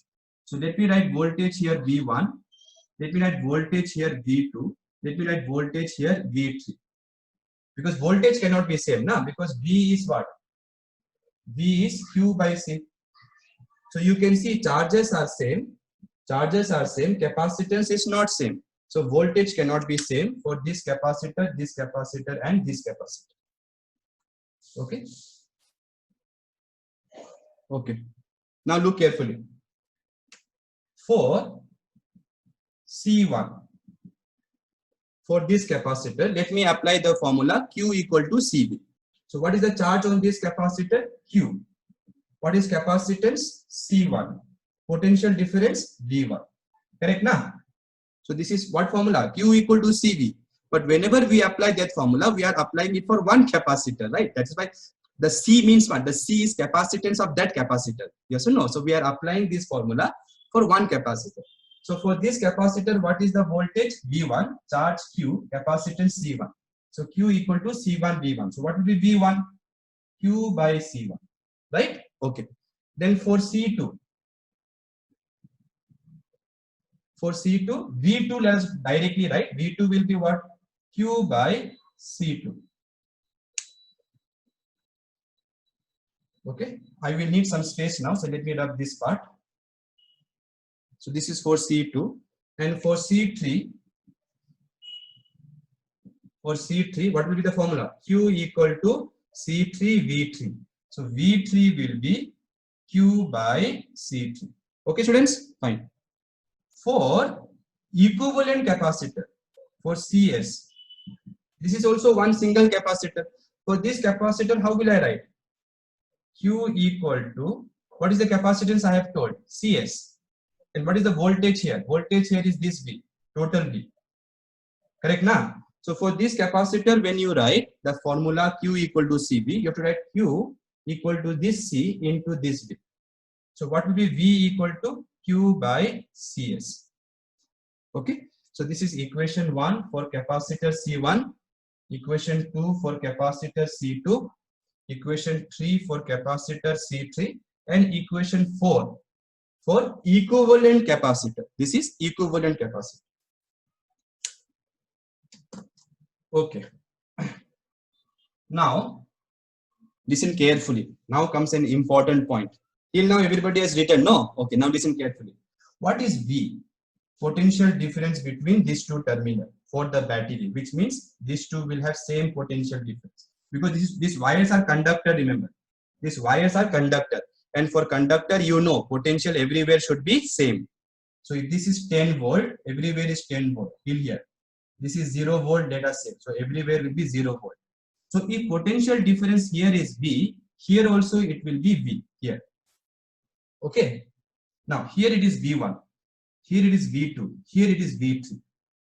So let me write voltage here V1. Let me write voltage here V2. Let me write voltage here V3. Because voltage cannot be same, na? Because V is what? V is Q by C. So you can see charges are same. Charges are same. Capacitance is not same. So voltage cannot be same for this capacitor, and this capacitor. Okay. Okay. Now look carefully. For C1, for this capacitor, let me apply the formula Q equal to CV. So what is the charge on this capacitor? Q. What is capacitance? C1. Potential difference? V1. Correct now? So this is what formula? Q equal to CV. But whenever we apply that formula, we are applying it for one capacitor, right? That's why the C means what? The C is capacitance of that capacitor. Yes or no? So we are applying this formula for one capacitor. So for this capacitor, what is the voltage? V1, charge Q, capacitance C1. So Q equal to C1 V1. So what will be V1? Q by C1, right? Okay. Then for C2, V2, let us directly write. V2 will be what? Q by C2. Okay. I will need some space now. So let me rub this part. So this is for C2. And for C3, what will be the formula? Q equal to C3 V3. So V3 will be Q by C3. Okay, students? Fine. For equivalent capacitor, for CS, this is also one single capacitor. For this capacitor, how will I write? Q equal to, what is the capacitance I have told? CS. And what is the voltage here? Voltage here is this V, total V. Correct now? So for this capacitor, when you write the formula Q equal to CV, you have to write Q equal to this C into this V. So what will be V equal to Q by CS? Okay. So this is equation 1 for capacitor C1, equation 2 for capacitor C2, equation 3 for capacitor C3, and equation 4 for equivalent capacitor. This is equivalent capacitor. Okay. Now, listen carefully. Now comes an important point. Till now, everybody has written no. Okay, now listen carefully. What is V? Potential difference between these two terminals for the battery, which means these two will have same potential difference. Because these wires are conductor, remember. These wires are conductor. And for conductor, you know, potential everywhere should be same. So if this is 10 volt, everywhere is 10 volt till here. This is 0 volt, let us say. So everywhere will be 0 volt. So if potential difference here is V, here also it will be V here. Okay. Now here it is V1. Here it is V2. Here it is V3.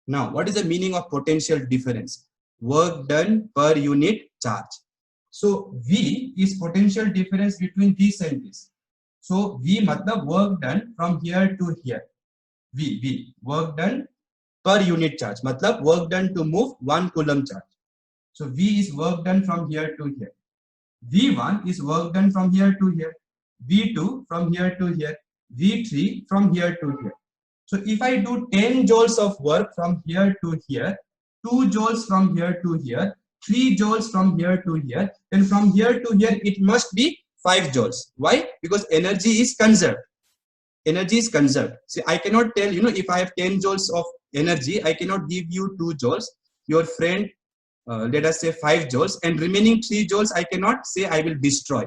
Now what is the meaning of potential difference? Work done per unit charge. So V is potential difference between this and this. So V matlab work done from here to here. V work done per unit charge. Matlab work done to move 1 coulomb charge. So V is work done from here to here. V1 is work done from here to here. V2 from here to here. V3 from here to here. So if I do 10 joules of work from here to here, 2 joules from here to here, 3 joules from here to here, then from here to here it must be 5 joules. Why? Because energy is conserved. Energy is conserved. See, I cannot tell, if I have 10 joules of energy, I cannot give you 2 joules. Your friend, let us say 5 joules, and remaining 3 joules I cannot say I will destroy.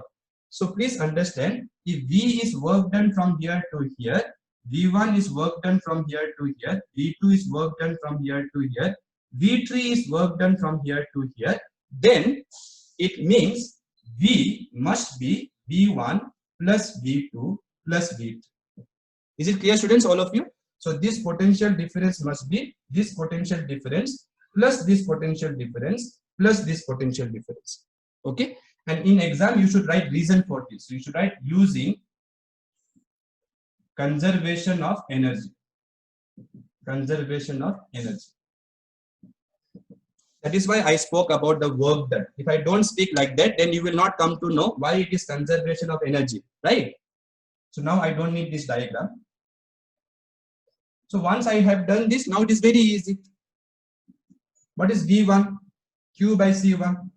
So please understand, if V is work done from here to here, V1 is work done from here to here, V2 is work done from here to here, V3 is work done from here to here, then it means V must be V1 plus V2 plus V3. Is it clear, students, all of you? So this potential difference must be this potential difference plus this potential difference plus this potential difference. Okay? And in exam, you should write reason for this. So you should write using conservation of energy. Conservation of energy. That is why I spoke about the work done. If I don't speak like that, then you will not come to know why it is conservation of energy, right? So now I don't need this diagram. So once I have done this, now it is very easy. What is V1? Q by C1.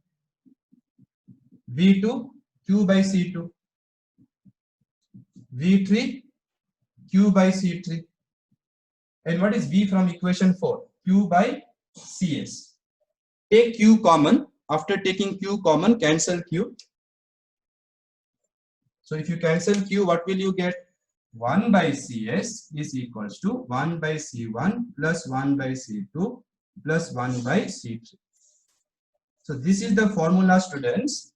V2? Q by C2. V3? Q by C3. And what is V from equation 4? Q by CS. Take Q common. After taking Q common, cancel Q. So if you cancel Q, what will you get? 1 by CS is equals to 1 by C1 plus 1 by C2 plus 1 by C3. So this is the formula, students,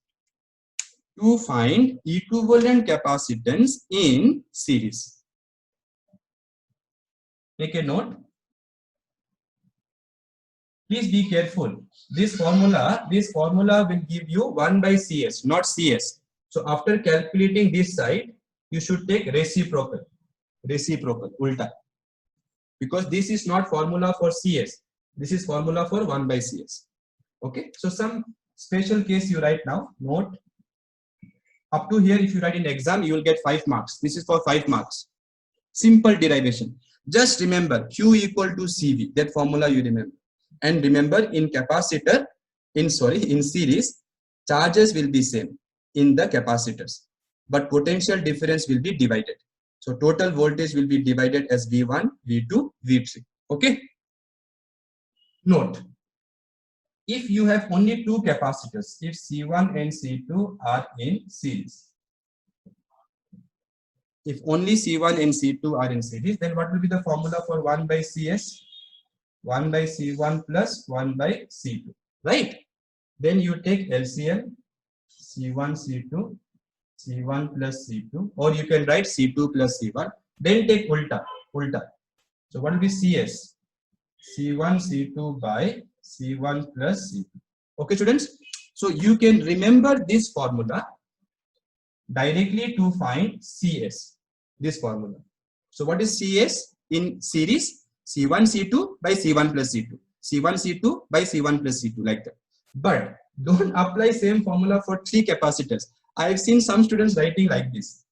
to find equivalent capacitance in series. Take a note. Please be careful. This formula will give you 1 by CS, not CS. So after calculating this side, you should take reciprocal, ulta. Because this is not formula for CS. This is formula for 1 by CS. Okay. So some special case you write now. Note. Up to here, if you write in exam, you will get 5 marks. This is for 5 marks. Simple derivation. Just remember Q equal to CV. That formula you remember. And remember, in capacitor, in series, charges will be same in the capacitors, but potential difference will be divided. So total voltage will be divided as V1, V2, V3. Okay. Note, if you have only two capacitors, if C1 and C2 are in series, if only C1 and C2 are in series, then what will be the formula for 1 by CS? 1 by C1 plus 1 by C2, right? Then you take LCM, C1, C2, C1 plus C2, or you can write C2 plus C1. Then take ulta. So what will be CS? C1, C2 by C1 plus C2. Okay, students? So you can remember this formula directly to find CS, this formula. So what is CS in series? C1, C2 by C1 plus C2. C1, C2 by C1 plus C2, like that. But don't apply same formula for 3 capacitors. I have seen some students writing like this.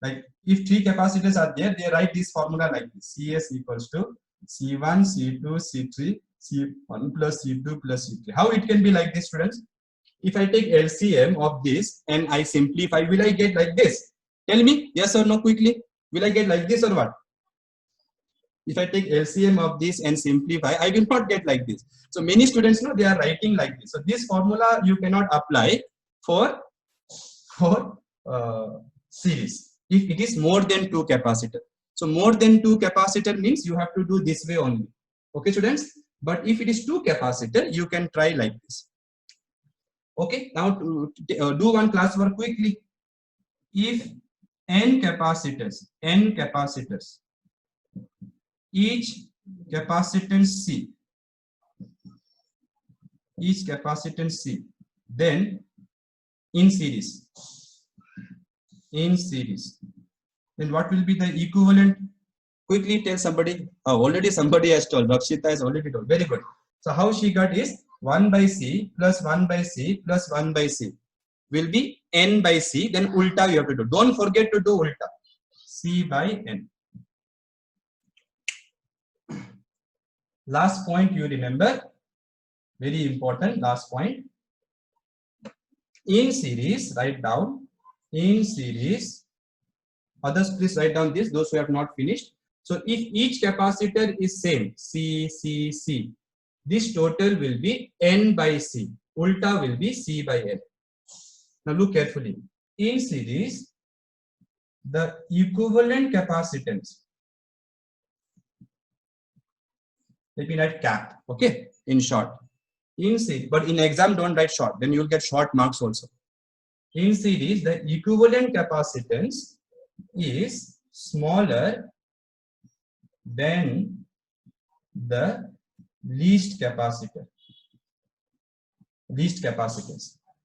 Like if 3 capacitors are there, they write this formula like this. CS equals to C1, C2, C3, C1 plus C2 plus C3. How it can be like this, students? If I take LCM of this and I simplify, will I get like this? Tell me, yes or no quickly. Will I get like this or what? If I take LCM of this and simplify, I will not get like this. So many students know they are writing like this. So this formula you cannot apply for series if it is more than 2 capacitor. So more than 2 capacitor means you have to do this way only. Okay, students. But if it is 2 capacitor, you can try like this. Okay. Now to do one classwork quickly. If n capacitors, each capacitance C, then in series, then what will be the equivalent? Quickly tell somebody. Oh, already somebody has told. Rakshita has already told. Very good. So how she got is 1 by C plus 1 by C plus 1 by C will be n by C. Then ulta you have to do. Don't forget to do ulta. C by n. Last point you remember, very important last point. In series, write down, in series, others please write down this, those who have not finished. So if each capacitor is same, C, this total will be n by C, ulta will be C by n. Now look carefully. in series, the equivalent capacitance, let me write cap, okay, in short. In series, but in exam don't write short, then you'll get short marks also. In series, the equivalent capacitance is smaller than the least capacitance.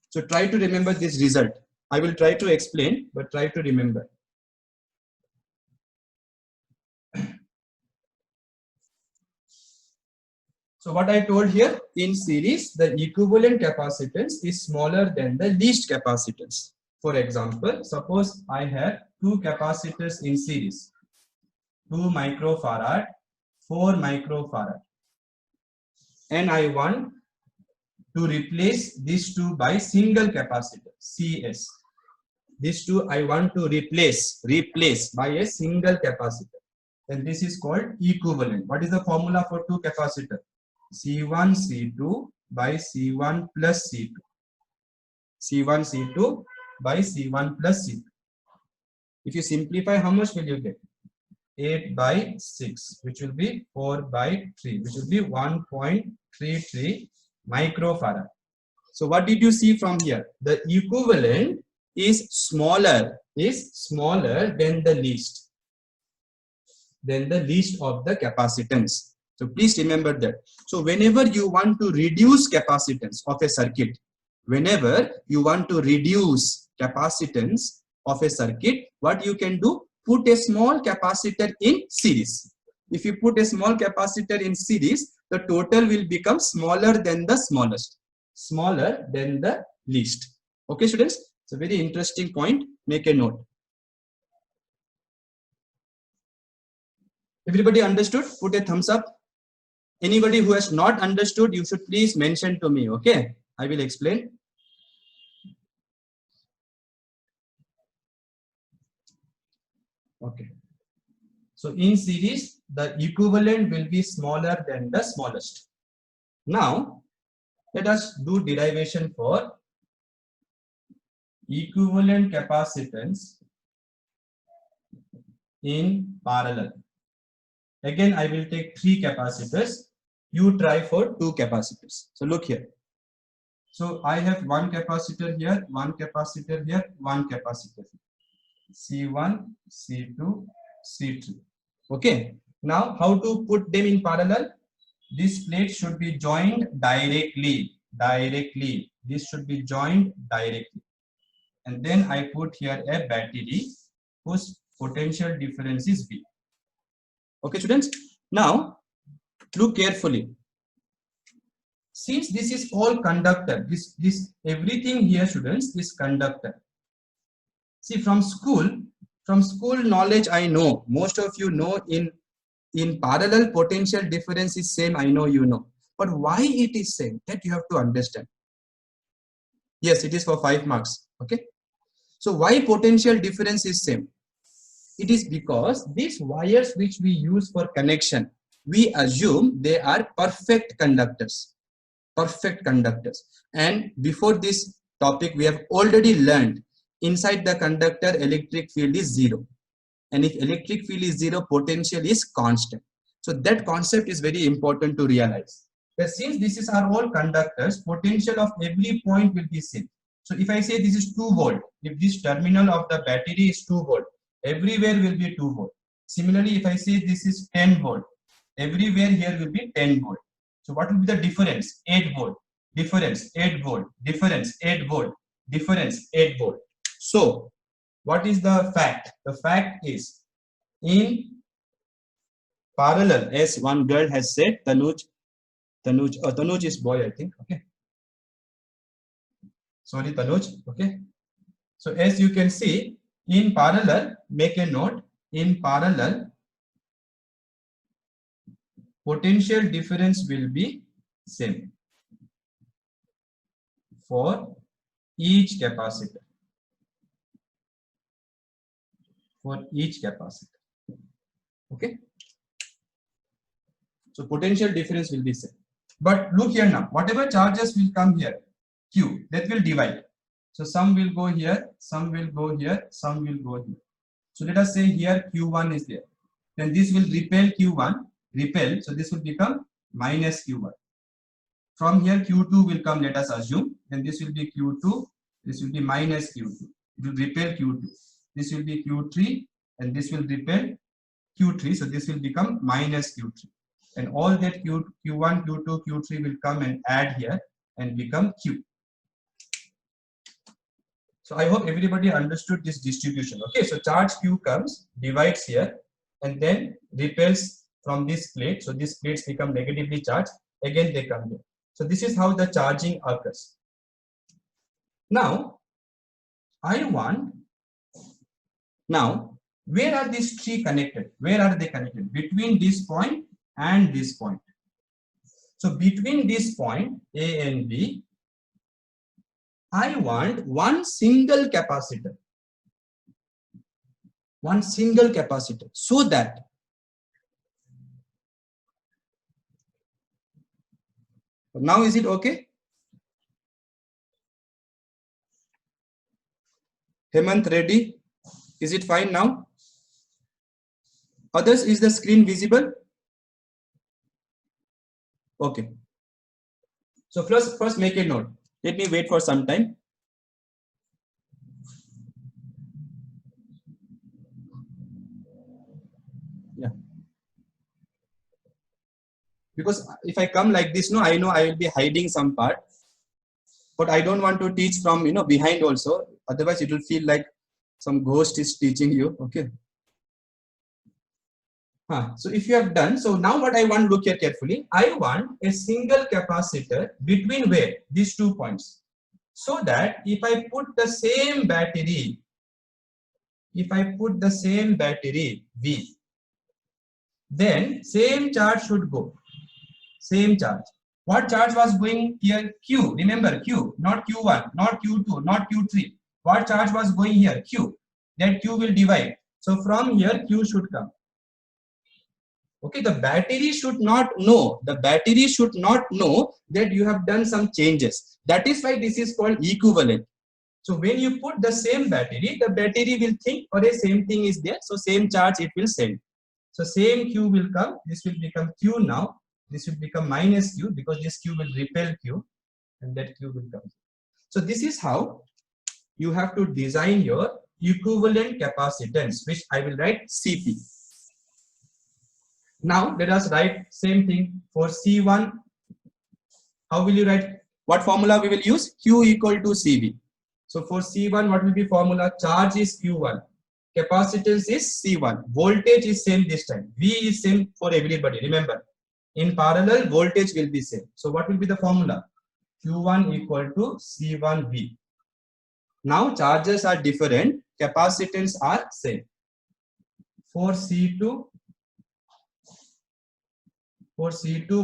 So try to remember this result. I will try to explain, but try to remember. So what I told here, in series, the equivalent capacitance is smaller than the least capacitance. For example, suppose I have two capacitors in series, 2 microfarad, 4 microfarad, and I want to replace these two by single capacitor, CS. These two I want to replace by a single capacitor. And this is called equivalent. What is the formula for two capacitor? C1, C2 by C1 plus C2. C1, C2 by C1 plus C2. If you simplify, how much will you get? 8 by 6, which will be 4 by 3, which will be 1.33 microfarad. So what did you see from here? The equivalent is smaller than the least of the capacitance. So please remember that. So whenever you want to reduce capacitance of a circuit, what you can do? Put a small capacitor in series. If you put a small capacitor in series, the total will become smaller than the smallest, smaller than the least. Okay, students? It's a very interesting point. Make a note. Everybody understood? Put a thumbs up. Anybody who has not understood, you should please mention to me. Okay, I will explain. Okay. So in series, the equivalent will be smaller than the smallest. Now, let us do derivation for equivalent capacitance in parallel. Again, I will take 3 capacitors. You try for 2 capacitors. So look here. So I have one capacitor here, one capacitor here, one capacitor here. C1, C2, C3. Okay. Now, how to put them in parallel? This plate should be joined directly. This should be joined directly. And then I put here a battery whose potential difference is V. Okay, students. Now, look carefully. Since this is all conductor, this everything here, students, is conductor. See, from school knowledge, I know most of you know in parallel potential difference is same. I know you know, but why it is same, that you have to understand. Yes, it is for 5 marks. Okay. So why potential difference is same? It is because these wires which we use for connection, we assume they are perfect conductors. And before this topic, we have already learned inside the conductor electric field is 0. And if electric field is 0, potential is constant. So that concept is very important to realize. That since this are all conductors, potential of every point will be same. So if I say this is 2 volt, if this terminal of the battery is 2 volt, everywhere will be 2 volt. Similarly, if I say this is 10 volt, everywhere here will be 10 volt. So what will be the difference? 8 volt, difference 8 volt, difference 8 volt, difference 8 volt. So what is the fact? The fact is, in parallel, as one girl has said, Tanuj is boy, I think. Okay. Sorry, Tanuj. Okay. So as you can see, in parallel, make a note, in parallel, potential difference will be same for each capacitor. Okay. So potential difference will be same. But look here now, whatever charges will come here, Q, that will divide. So some will go here, some will go here, some will go here. So let us say here Q1 is there. Then this will repel Q1, repel. So this will become minus Q1. From here Q2 will come, let us assume. Then this will be Q2, this will be minus Q2. It will repel Q2. This will be Q3 and this will repel Q3. So this will become minus Q3. And all that Q1, Q2, Q3 will come and add here and become Q. So I hope everybody understood this distribution. Okay, so charge Q comes, divides here, and then repels from this plate. So these plates become negatively charged. Again, they come here. So this is how the charging occurs. Now, now, where are these three connected? Where are they connected? Between this point and this point. So between this point A and B, I want one single capacitor. One single capacitor, so that now is it okay? Hemant, ready? Is it fine now? Others, is the screen visible? Okay. So first make a note. Let me wait for some time. Yeah. Because if I come like this, no, I know I will be hiding some part. But I don't want to teach from, behind also. Otherwise, it will feel like some ghost is teaching you. Okay. So if you have done, so now what I want to look here carefully, I want a single capacitor between where? These 2 points. So that if I put the same battery, V, then same charge should go. Same charge. What charge was going here? Q. Remember Q, not Q1, not Q2, not Q3. What charge was going here? Q. That Q will divide. So from here Q should come. Okay, the battery should not know. The battery should not know that you have done some changes. That is why this is called equivalent. So when you put the same battery, the battery will think, or the same thing is there. So same charge it will send. So same Q will come. This will become Q now. This will become minus Q because this Q will repel Q, and that Q will come. So this is how you have to design your equivalent capacitance, which I will write CP. Now let us write same thing for C1. How will you write? What formula we will use? Q equal to CV. So for C1, what will be formula? Charge is Q1. Capacitance is C1. Voltage is same this time. V is same for everybody. Remember, in parallel, voltage will be same. So what will be the formula? Q1 equal to C1V. Now charges are different. Capacitance are same. For C2,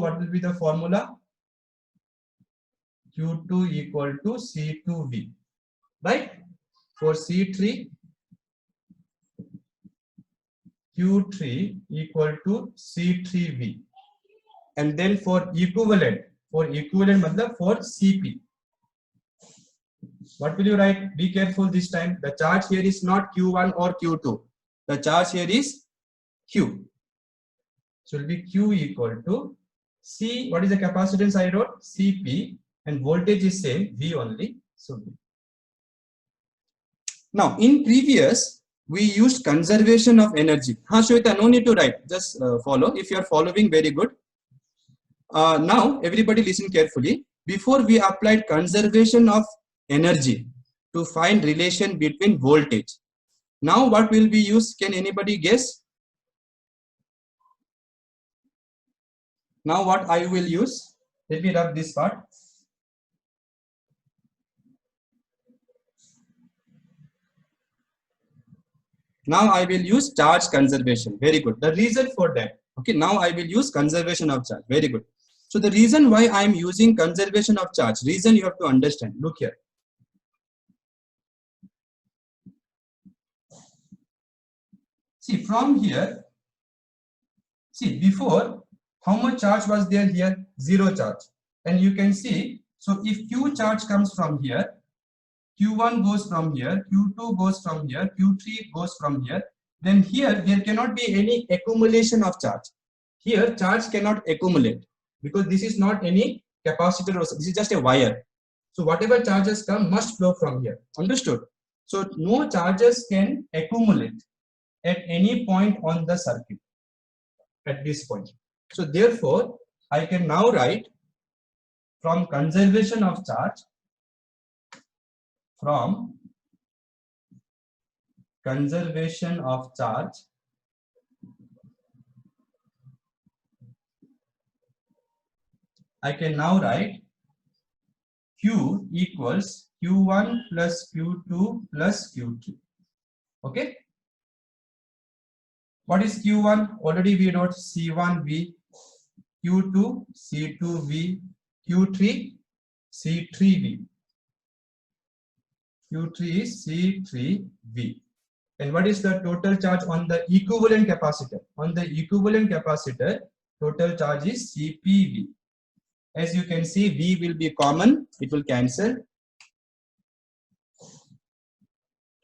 what will be the formula? Q2 equal to C2V. Right? For C3, Q3 equal to C3V. And then for equivalent matlab for CP. What will you write? Be careful this time. The charge here is not Q1 or Q2. The charge here is Q. So it will be Q equal to C. What is the capacitance I wrote? CP, and voltage is same, V only. So V. Now in previous we used conservation of energy. Shweta, no need to write. Just follow. If you are following, very good. Now everybody listen carefully. Before we applied conservation of energy to find relation between voltage. Now what will be used? Can anybody guess? Now what I will use? Let me rub this part. Now I will use charge conservation. Very good. The reason for that. Okay, now I will use conservation of charge. Very good. So the reason why I am using conservation of charge, reason you have to understand. Look here. See from here, see before how much charge was there here? 0 charge. And you can see, so if Q charge comes from here, Q1 goes from here, Q2 goes from here, Q3 goes from here. Then here there cannot be any accumulation of charge. Here charge cannot accumulate because this is not any capacitor, or this is just a wire. So whatever charges come must flow from here. Understood? So no charges can accumulate at any point on the circuit at this point. So therefore I can now write from conservation of charge, from conservation of charge, I can now write Q equals Q1 plus Q2 plus Q3. Okay. What is Q1? Already we wrote C1V, Q2 C2V, Q3 C3V. Q3 is C3V. And what is the total charge on the equivalent capacitor? On the equivalent capacitor, total charge is CPV. As you can see, V will be common, it will cancel.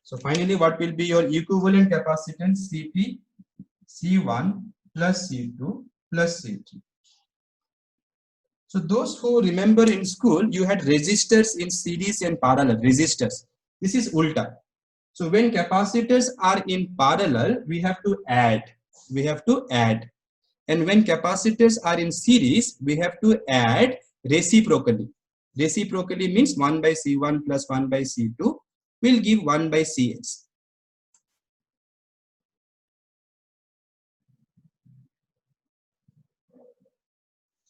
So finally, what will be your equivalent capacitance? CP, C1 plus C2 plus C3. So those who remember in school, you had resistors in series and parallel, resistors. This is ulta. So when capacitors are in parallel, we have to add. And when capacitors are in series, we have to add reciprocally. Reciprocally means 1 by C1 plus 1 by C2 will give 1 by Cs.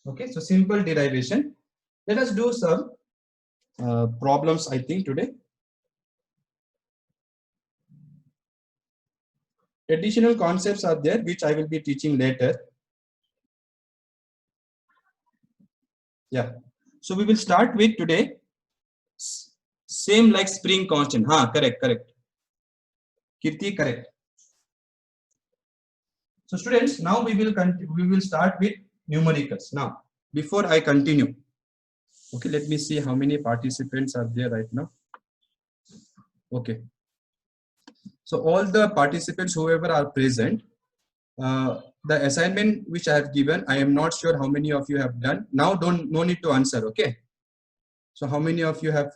Okay, so simple derivation. Let us do some problems, I think, today. Additional concepts are there, which I will be teaching later. Yeah. So we will start with today. Same like spring constant. Correct. Kirti, correct. So students, now we will start with numericals. Now, before I continue, okay, let me see how many participants are there right now. Okay. So all the participants, whoever are present, the assignment which I have given, I am not sure how many of you have done. Now no need to answer, okay? So how many of you have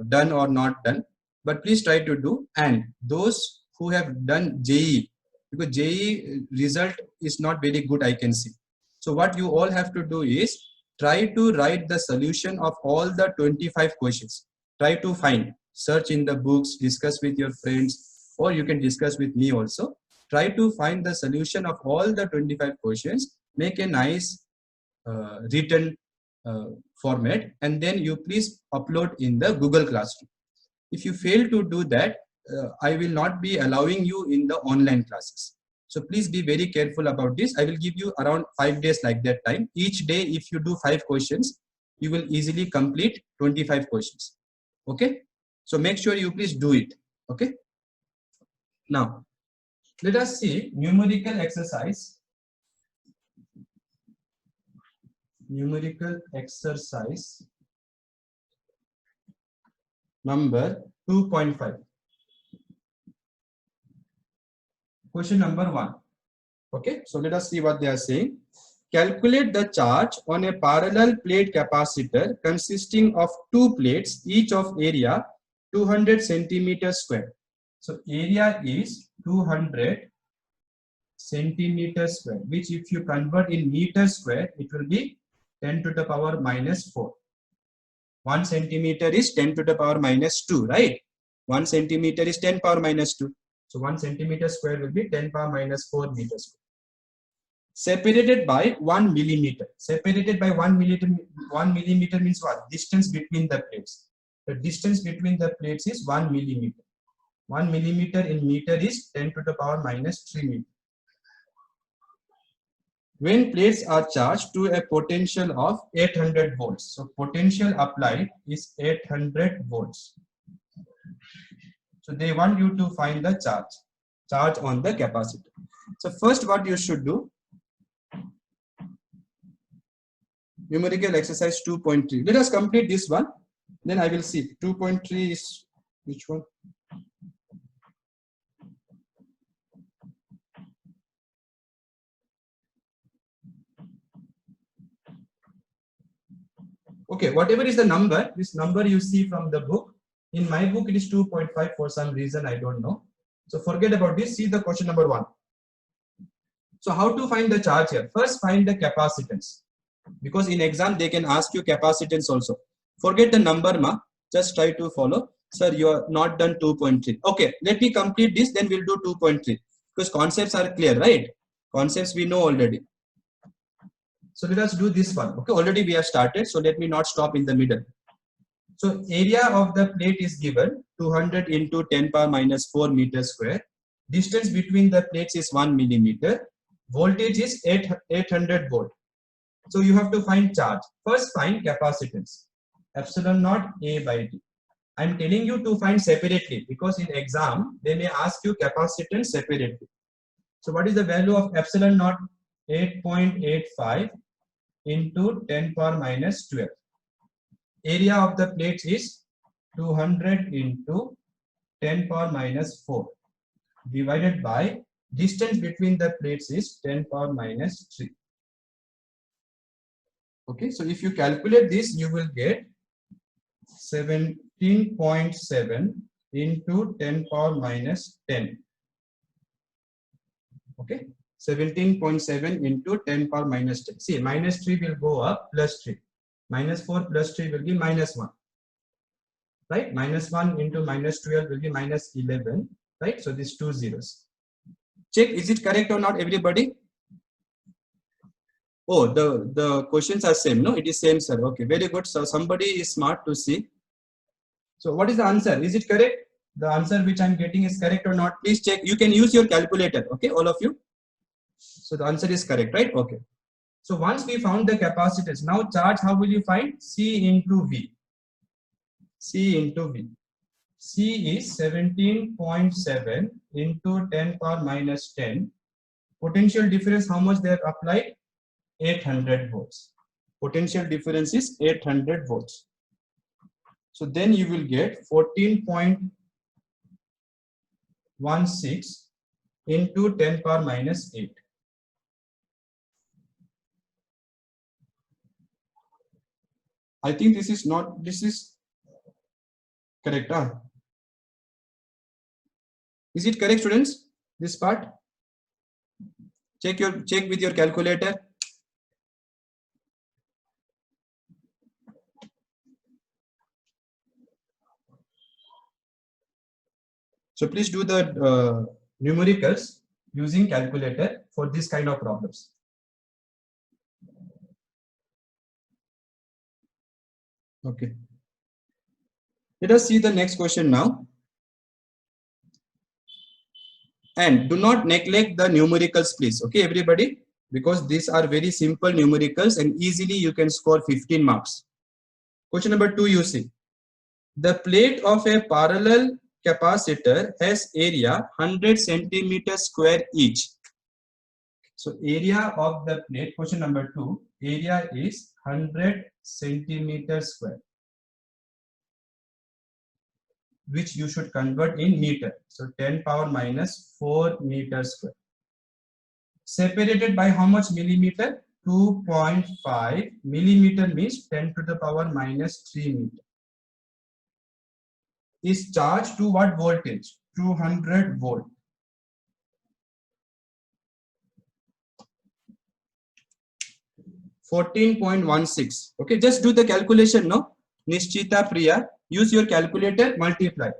done or not done? But please try to do. And those who have done JEE, because JEE result is not very good, I can see. So what you all have to do is try to write the solution of all the 25 questions. Try to find, search in the books, discuss with your friends, or you can discuss with me also. Try to find the solution of all the 25 questions, make a nice written format, and then you please upload in the Google Classroom. If you fail to do that, I will not be allowing you in the online classes. So please be very careful about this. I will give you around 5 days like that time. Each day, if you do 5 questions, you will easily complete 25 questions. Okay. So make sure you please do it. Okay. Now, let us see numerical exercise. Numerical exercise number 2.5. Question number 1. Okay, so let us see what they are saying. Calculate the charge on a parallel plate capacitor consisting of 2 plates, each of area 200 centimeters square. So area is 200 centimeters square, which if you convert in meters square, it will be 10 to the power minus 4. 1 centimeter is 10 to the power minus 2, right? 1 centimeter is 10 power minus 2. So 1 centimeter square will be 10 power minus 4 meters. Separated by 1 millimeter. Separated by 1 millimeter means what? Distance between the plates. The distance between the plates is 1 millimeter. 1 millimeter in meter is 10 to the power minus 3 meter. When plates are charged to a potential of 800 volts. So potential applied is 800 volts. So they want you to find the charge on the capacitor. So first what you should do, numerical exercise 2.3. Let us complete this one. Then I will see 2.3 is Which one? Okay, whatever is the number, this number you see from the book. In my book, it is 2.5 for some reason, I don't know. So forget about this. See the question number 1. So how to find the charge here? First, find the capacitance. Because in exam, they can ask you capacitance also. Forget the number, ma. Just try to follow. Sir, you are not done 2.3. Okay, let me complete this, then we'll do 2.3. Because concepts are clear, right? Concepts we know already. So let us do this one. Okay, already we have started. So let me not stop in the middle. So area of the plate is given 200 into 10 power minus 4 meters square. Distance between the plates is 1 millimeter. Voltage is 800 volt. So you have to find charge. First find capacitance. Epsilon naught A by D. I am telling you to find separately because in exam they may ask you capacitance separately. So what is the value of epsilon naught? 8.85 into 10 power minus 12. Area of the plates is 200 into 10 power minus 4 divided by distance between the plates is 10 power minus 3. Okay, so if you calculate this, you will get 17.7 into 10 power minus 10. Okay, 17.7 into 10 power minus 10. See, minus 3 will go up, plus 3. Minus 4 plus 3 will be minus 1. Right? Minus 1 into minus 12 will be minus 11. Right? So these 2 zeros. Check, is it correct or not, everybody? Oh, the questions are same. No, it is same, sir. Okay, very good. So somebody is smart to see. So what is the answer? Is it correct? The answer which I'm getting is correct or not? Please check. You can use your calculator. Okay, all of you. So the answer is correct, right? Okay. So once we found the capacitance, now charge, how will you find? C into V. C into V. C is 17.7 into 10 power minus 10. Potential difference, how much they have applied? 800 volts. Potential difference is 800 volts. So then you will get 14.16 into 10 power minus 8. I think this is not, this is correct. Huh? Is it correct, students? This part? Check with your calculator. So please do the numericals using calculator for this kind of problems. Okay. Let us see the next question now. And do not neglect the numericals, please. Okay, everybody, because these are very simple numericals and easily you can score 15 marks. Question number 2, you see. The plate of a parallel capacitor has area 100 centimeters square each. So area of the plate, question number 2, area is 100 centimeters square, which you should convert in meter. So 10 power minus 4 meters square. Separated by how much millimeter? 2.5 millimeter means 10 to the power minus 3 meter. Is charged to what voltage? 200 volt. $14.16. Okay, just do the calculation, no? Nishchita Priya, use your calculator, multiply.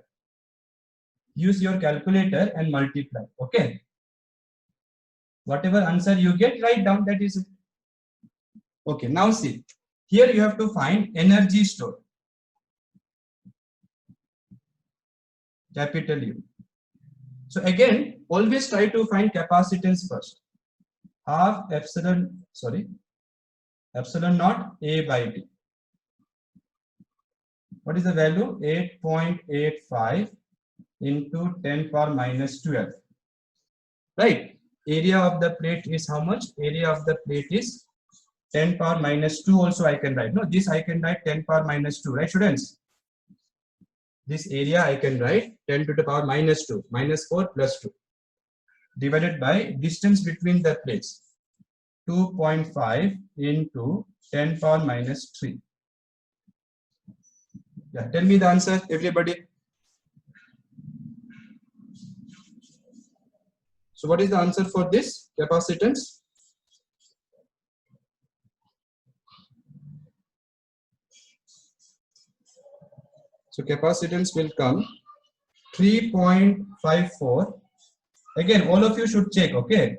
Use your calculator and multiply. Okay. Whatever answer you get, write down, that is it. Okay, now see. Here you have to find energy stored. Capital U. So again, always try to find capacitance first. Half epsilon naught A by D. What is the value? 8.85 into 10 power minus 12. Right? Area of the plate is how much? Area of the plate is 10 power minus 2 also I can write. No, this I can write 10 power minus 2. Right, students? This area I can write 10 to the power minus 2, minus 4 plus 2, divided by distance between the plates, 2.5 into 10 power minus 3. Yeah, tell me the answer, everybody. So what is the answer for this capacitance? So capacitance will come 3.54. Again, all of you should check, okay?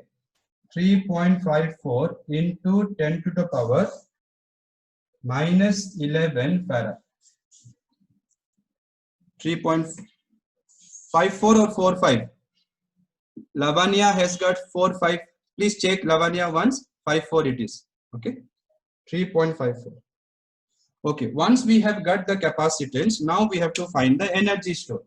3.54 into 10 to the power minus 11 farad. 3.54 or 45? Lavanya has got 4.5. Please check Lavanya once. 5.4 it is. Okay. 3.54. Okay. Once we have got the capacitance, now we have to find the energy stored.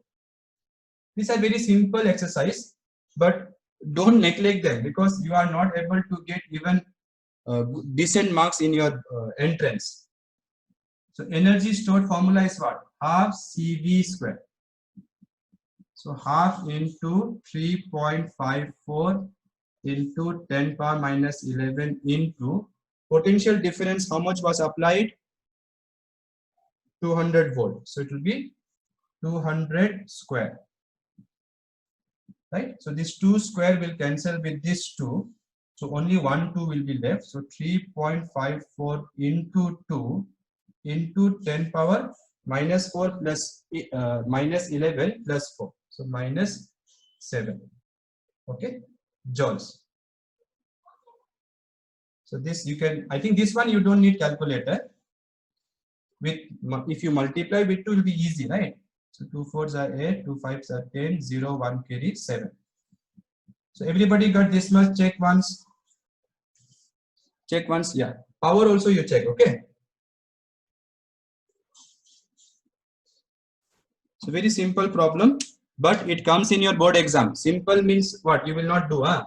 These are very simple exercise, but don't neglect them because you are not able to get even decent marks in your entrance. So energy stored formula is what? Half CV square. So half into 3.54 into 10 power minus 11 into potential difference. How much was applied? 200 volt. So it will be 200 square. Right? So this 2 square will cancel with this 2. So only 1 2 will be left. So 3.54 into 2 into 10 power minus 4 plus minus 11 plus 4. So minus 7. Okay, joules. So this you can, I think this one you don't need calculator. With if you multiply with 2 it will be easy, right? So 2 4s are 8, 2 5s are 10, 0 1 carry 7. So everybody got this much? Check once. Check once, yeah. Power also you check, okay? So very simple problem, but it comes in your board exam. Simple means what? You will not do, huh?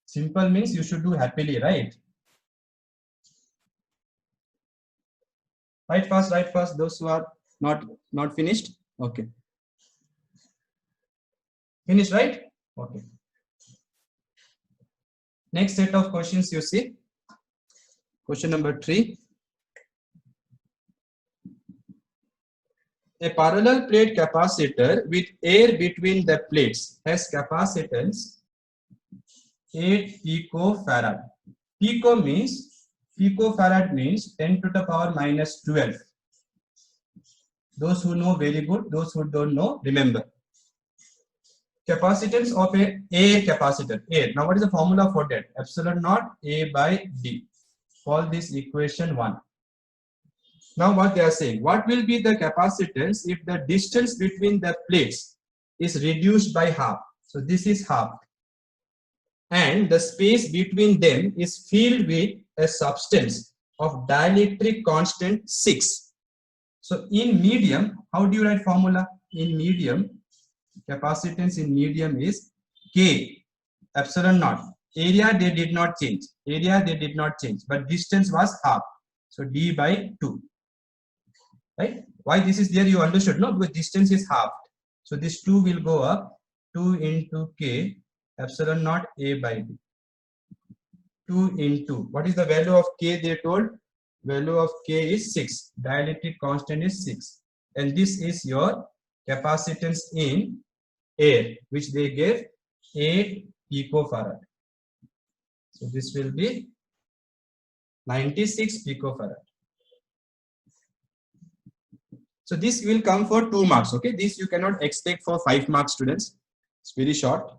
Simple means you should do happily, right? Write fast, write fast. Those who are not finished, okay. Finished, right? Okay. Next set of questions you see. Question number 3. A parallel plate capacitor with air between the plates has capacitance 8 picofarad. Picofarad means 10 to the power minus 12. Those who know, very good. Those who don't know, remember. Capacitance of a air capacitor. Air. Now what is the formula for that? Epsilon naught A by D. Call this equation 1. Now what they are saying, what will be the capacitance if the distance between the plates is reduced by half? So this is half. And the space between them is filled with a substance of dielectric constant 6. So in medium, how do you write formula? In medium, capacitance in medium is K epsilon naught. Area they did not change. But distance was half. So D by 2. Right? Why this is there you understood? No, because distance is half. So this 2 will go up. 2 into K epsilon naught A by D. 2 into, what is the value of K they told? Value of K is 6. Dielectric constant is 6. And this is your capacitance in air, which they gave 8 picofarad. So this will be 96 picofarad. So this will come for 2 marks. Okay, this you cannot expect for 5 marks, students. It's very short.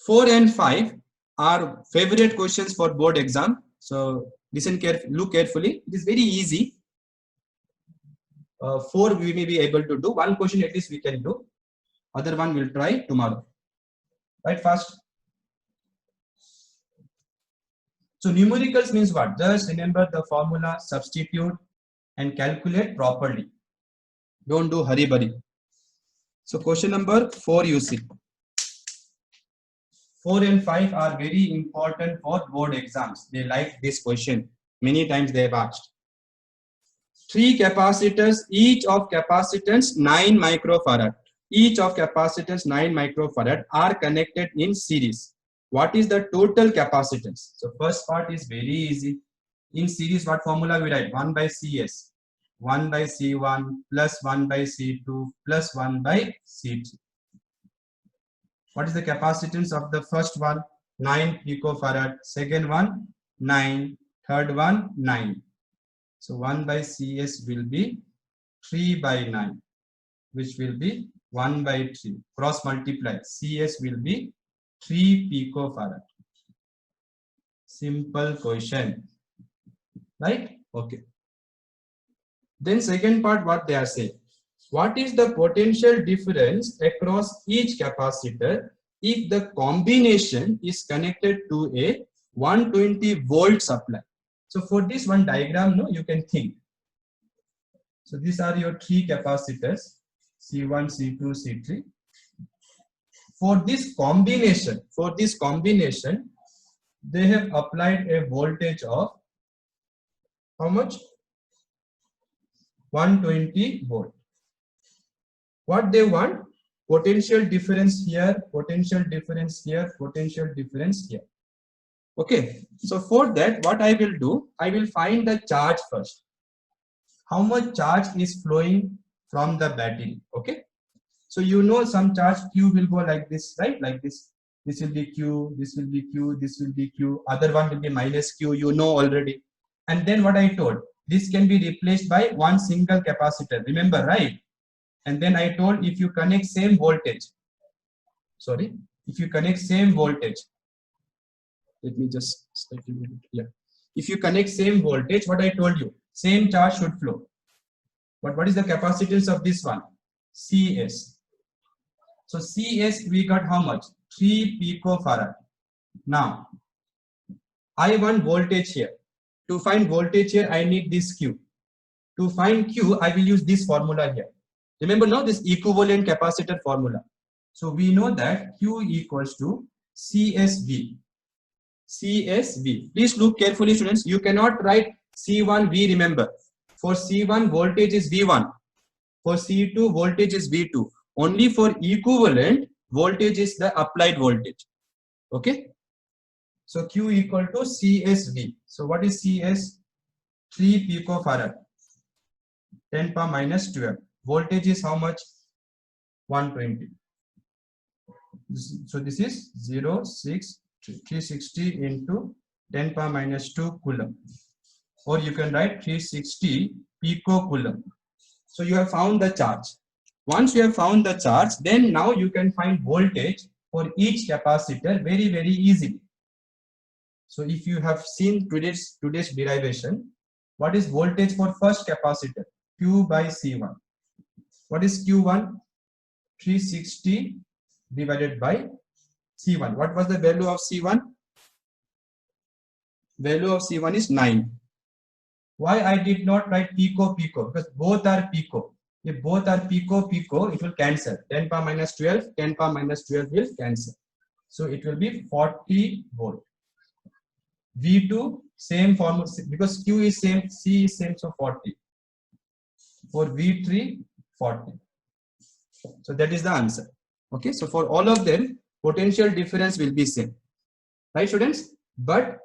4 and 5 are favorite questions for board exam. So listen carefully, look carefully. It is very easy. 4 we may be able to do. 1 question at least we can do. Other one we'll try tomorrow. Right, fast. So numericals means what? Just remember the formula, substitute and calculate properly. Don't do hurry burry. So question number 4 you see. 4 and 5 are very important for board exams. They like this question. Many times they have asked. Three capacitors, each of capacitance 9 microfarad. Each of capacitance 9 microfarad are connected in series. What is the total capacitance? So first part is very easy. In series, what formula we write? 1 by Cs. 1 by C1 plus 1 by C2 plus 1 by C3. What is the capacitance of the first one? 9 picofarad. Second one, 9. Third one, 9. So 1 by Cs will be 3 by 9, which will be 1 by 3. Cross multiply. Cs will be 3 picofarad. Simple question. Right? Okay. Then second part, what they are saying. What is the potential difference across each capacitor if the combination is connected to a 120 volt supply? So for this one diagram, no, you can think. So these are your three capacitors, C1, C2, C3. For this combination, they have applied a voltage of how much? 120 volt. What they want? Potential difference here, potential difference here, potential difference here. Okay, so for that, what I will do, I will find the charge first. How much charge is flowing from the battery? Okay, so you know some charge Q will go like this, right? Like this. This will be Q, this will be Q, this will be Q. Other one will be minus Q, you know already. And then what I told, this can be replaced by one single capacitor. Remember, right? And then I told if you connect same voltage, if you connect same voltage, let me just if you connect same voltage, what I told you, same charge should flow. But what is the capacitance of this one? Cs. So Cs we got how much? 3 picofarad. Now I want voltage here. To find voltage here, I need this Q. To find Q, I will use this formula here. Remember now this equivalent capacitor formula. So we know that Q equals to CSV. CSV. Please look carefully, students. You cannot write C1V, remember. For C1, voltage is V1. For C2, voltage is V2. Only for equivalent, voltage is the applied voltage. Okay. So Q equal to CSV. So what is CS? 3 picofarad. 10 power minus 12. Voltage is how much? 120. So this is 360 into 10 power minus 2 coulomb. Or you can write 360 picocoulomb. So you have found the charge. Once you have found the charge, then now you can find voltage for each capacitor very, very easily. So if you have seen today's derivation, what is voltage for first capacitor? Q by C1. What is Q1? 360 divided by C1. What was the value of C1? Value of C1 is 9. Why I did not write pico? Because both are pico. If both are pico, it will cancel. 10 power minus 12, 10 power minus 12 will cancel. So it will be 40 volt. V2, same formula, because Q is same, C is same, so 40. For V3, 40. So that is the answer. Okay, so for all of them, potential difference will be same. Right, students? But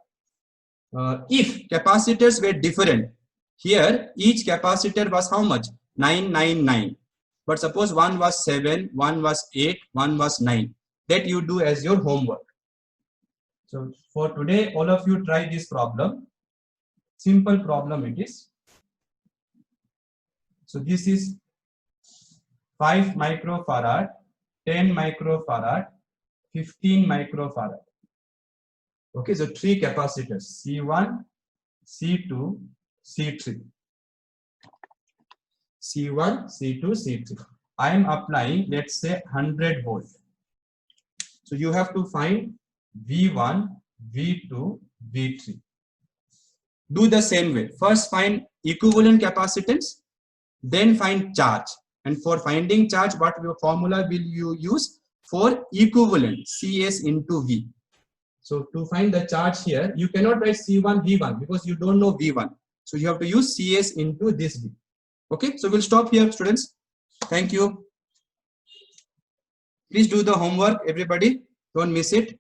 if capacitors were different, here each capacitor was how much? 999. But suppose one was 7, one was 8, one was 9. That you do as your homework. So for today, all of you try this problem. Simple problem it is. So this is 5 microfarad, 10 microfarad, 15 microfarad. Okay, so 3 capacitors, C1, C2, C3. C1, C2, C3. I am applying, let's say 100 volt. So you have to find V1, V2, V3. Do the same way. First find equivalent capacitance, then find charge. And for finding charge, what formula will you use? For equivalent, CS into V. So to find the charge here, you cannot write C1, V1 because you don't know V1. So you have to use CS into this D. Okay, so we'll stop here, students. Thank you. Please do the homework, everybody. Don't miss it.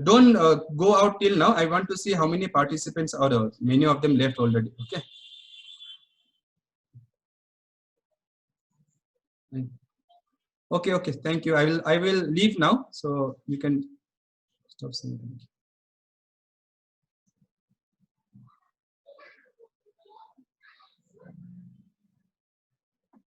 Don't go out till now. I want to see how many participants are there. Many of them left already. Okay. Okay. Okay. Thank you. I will leave now. So you can stop saying thank you.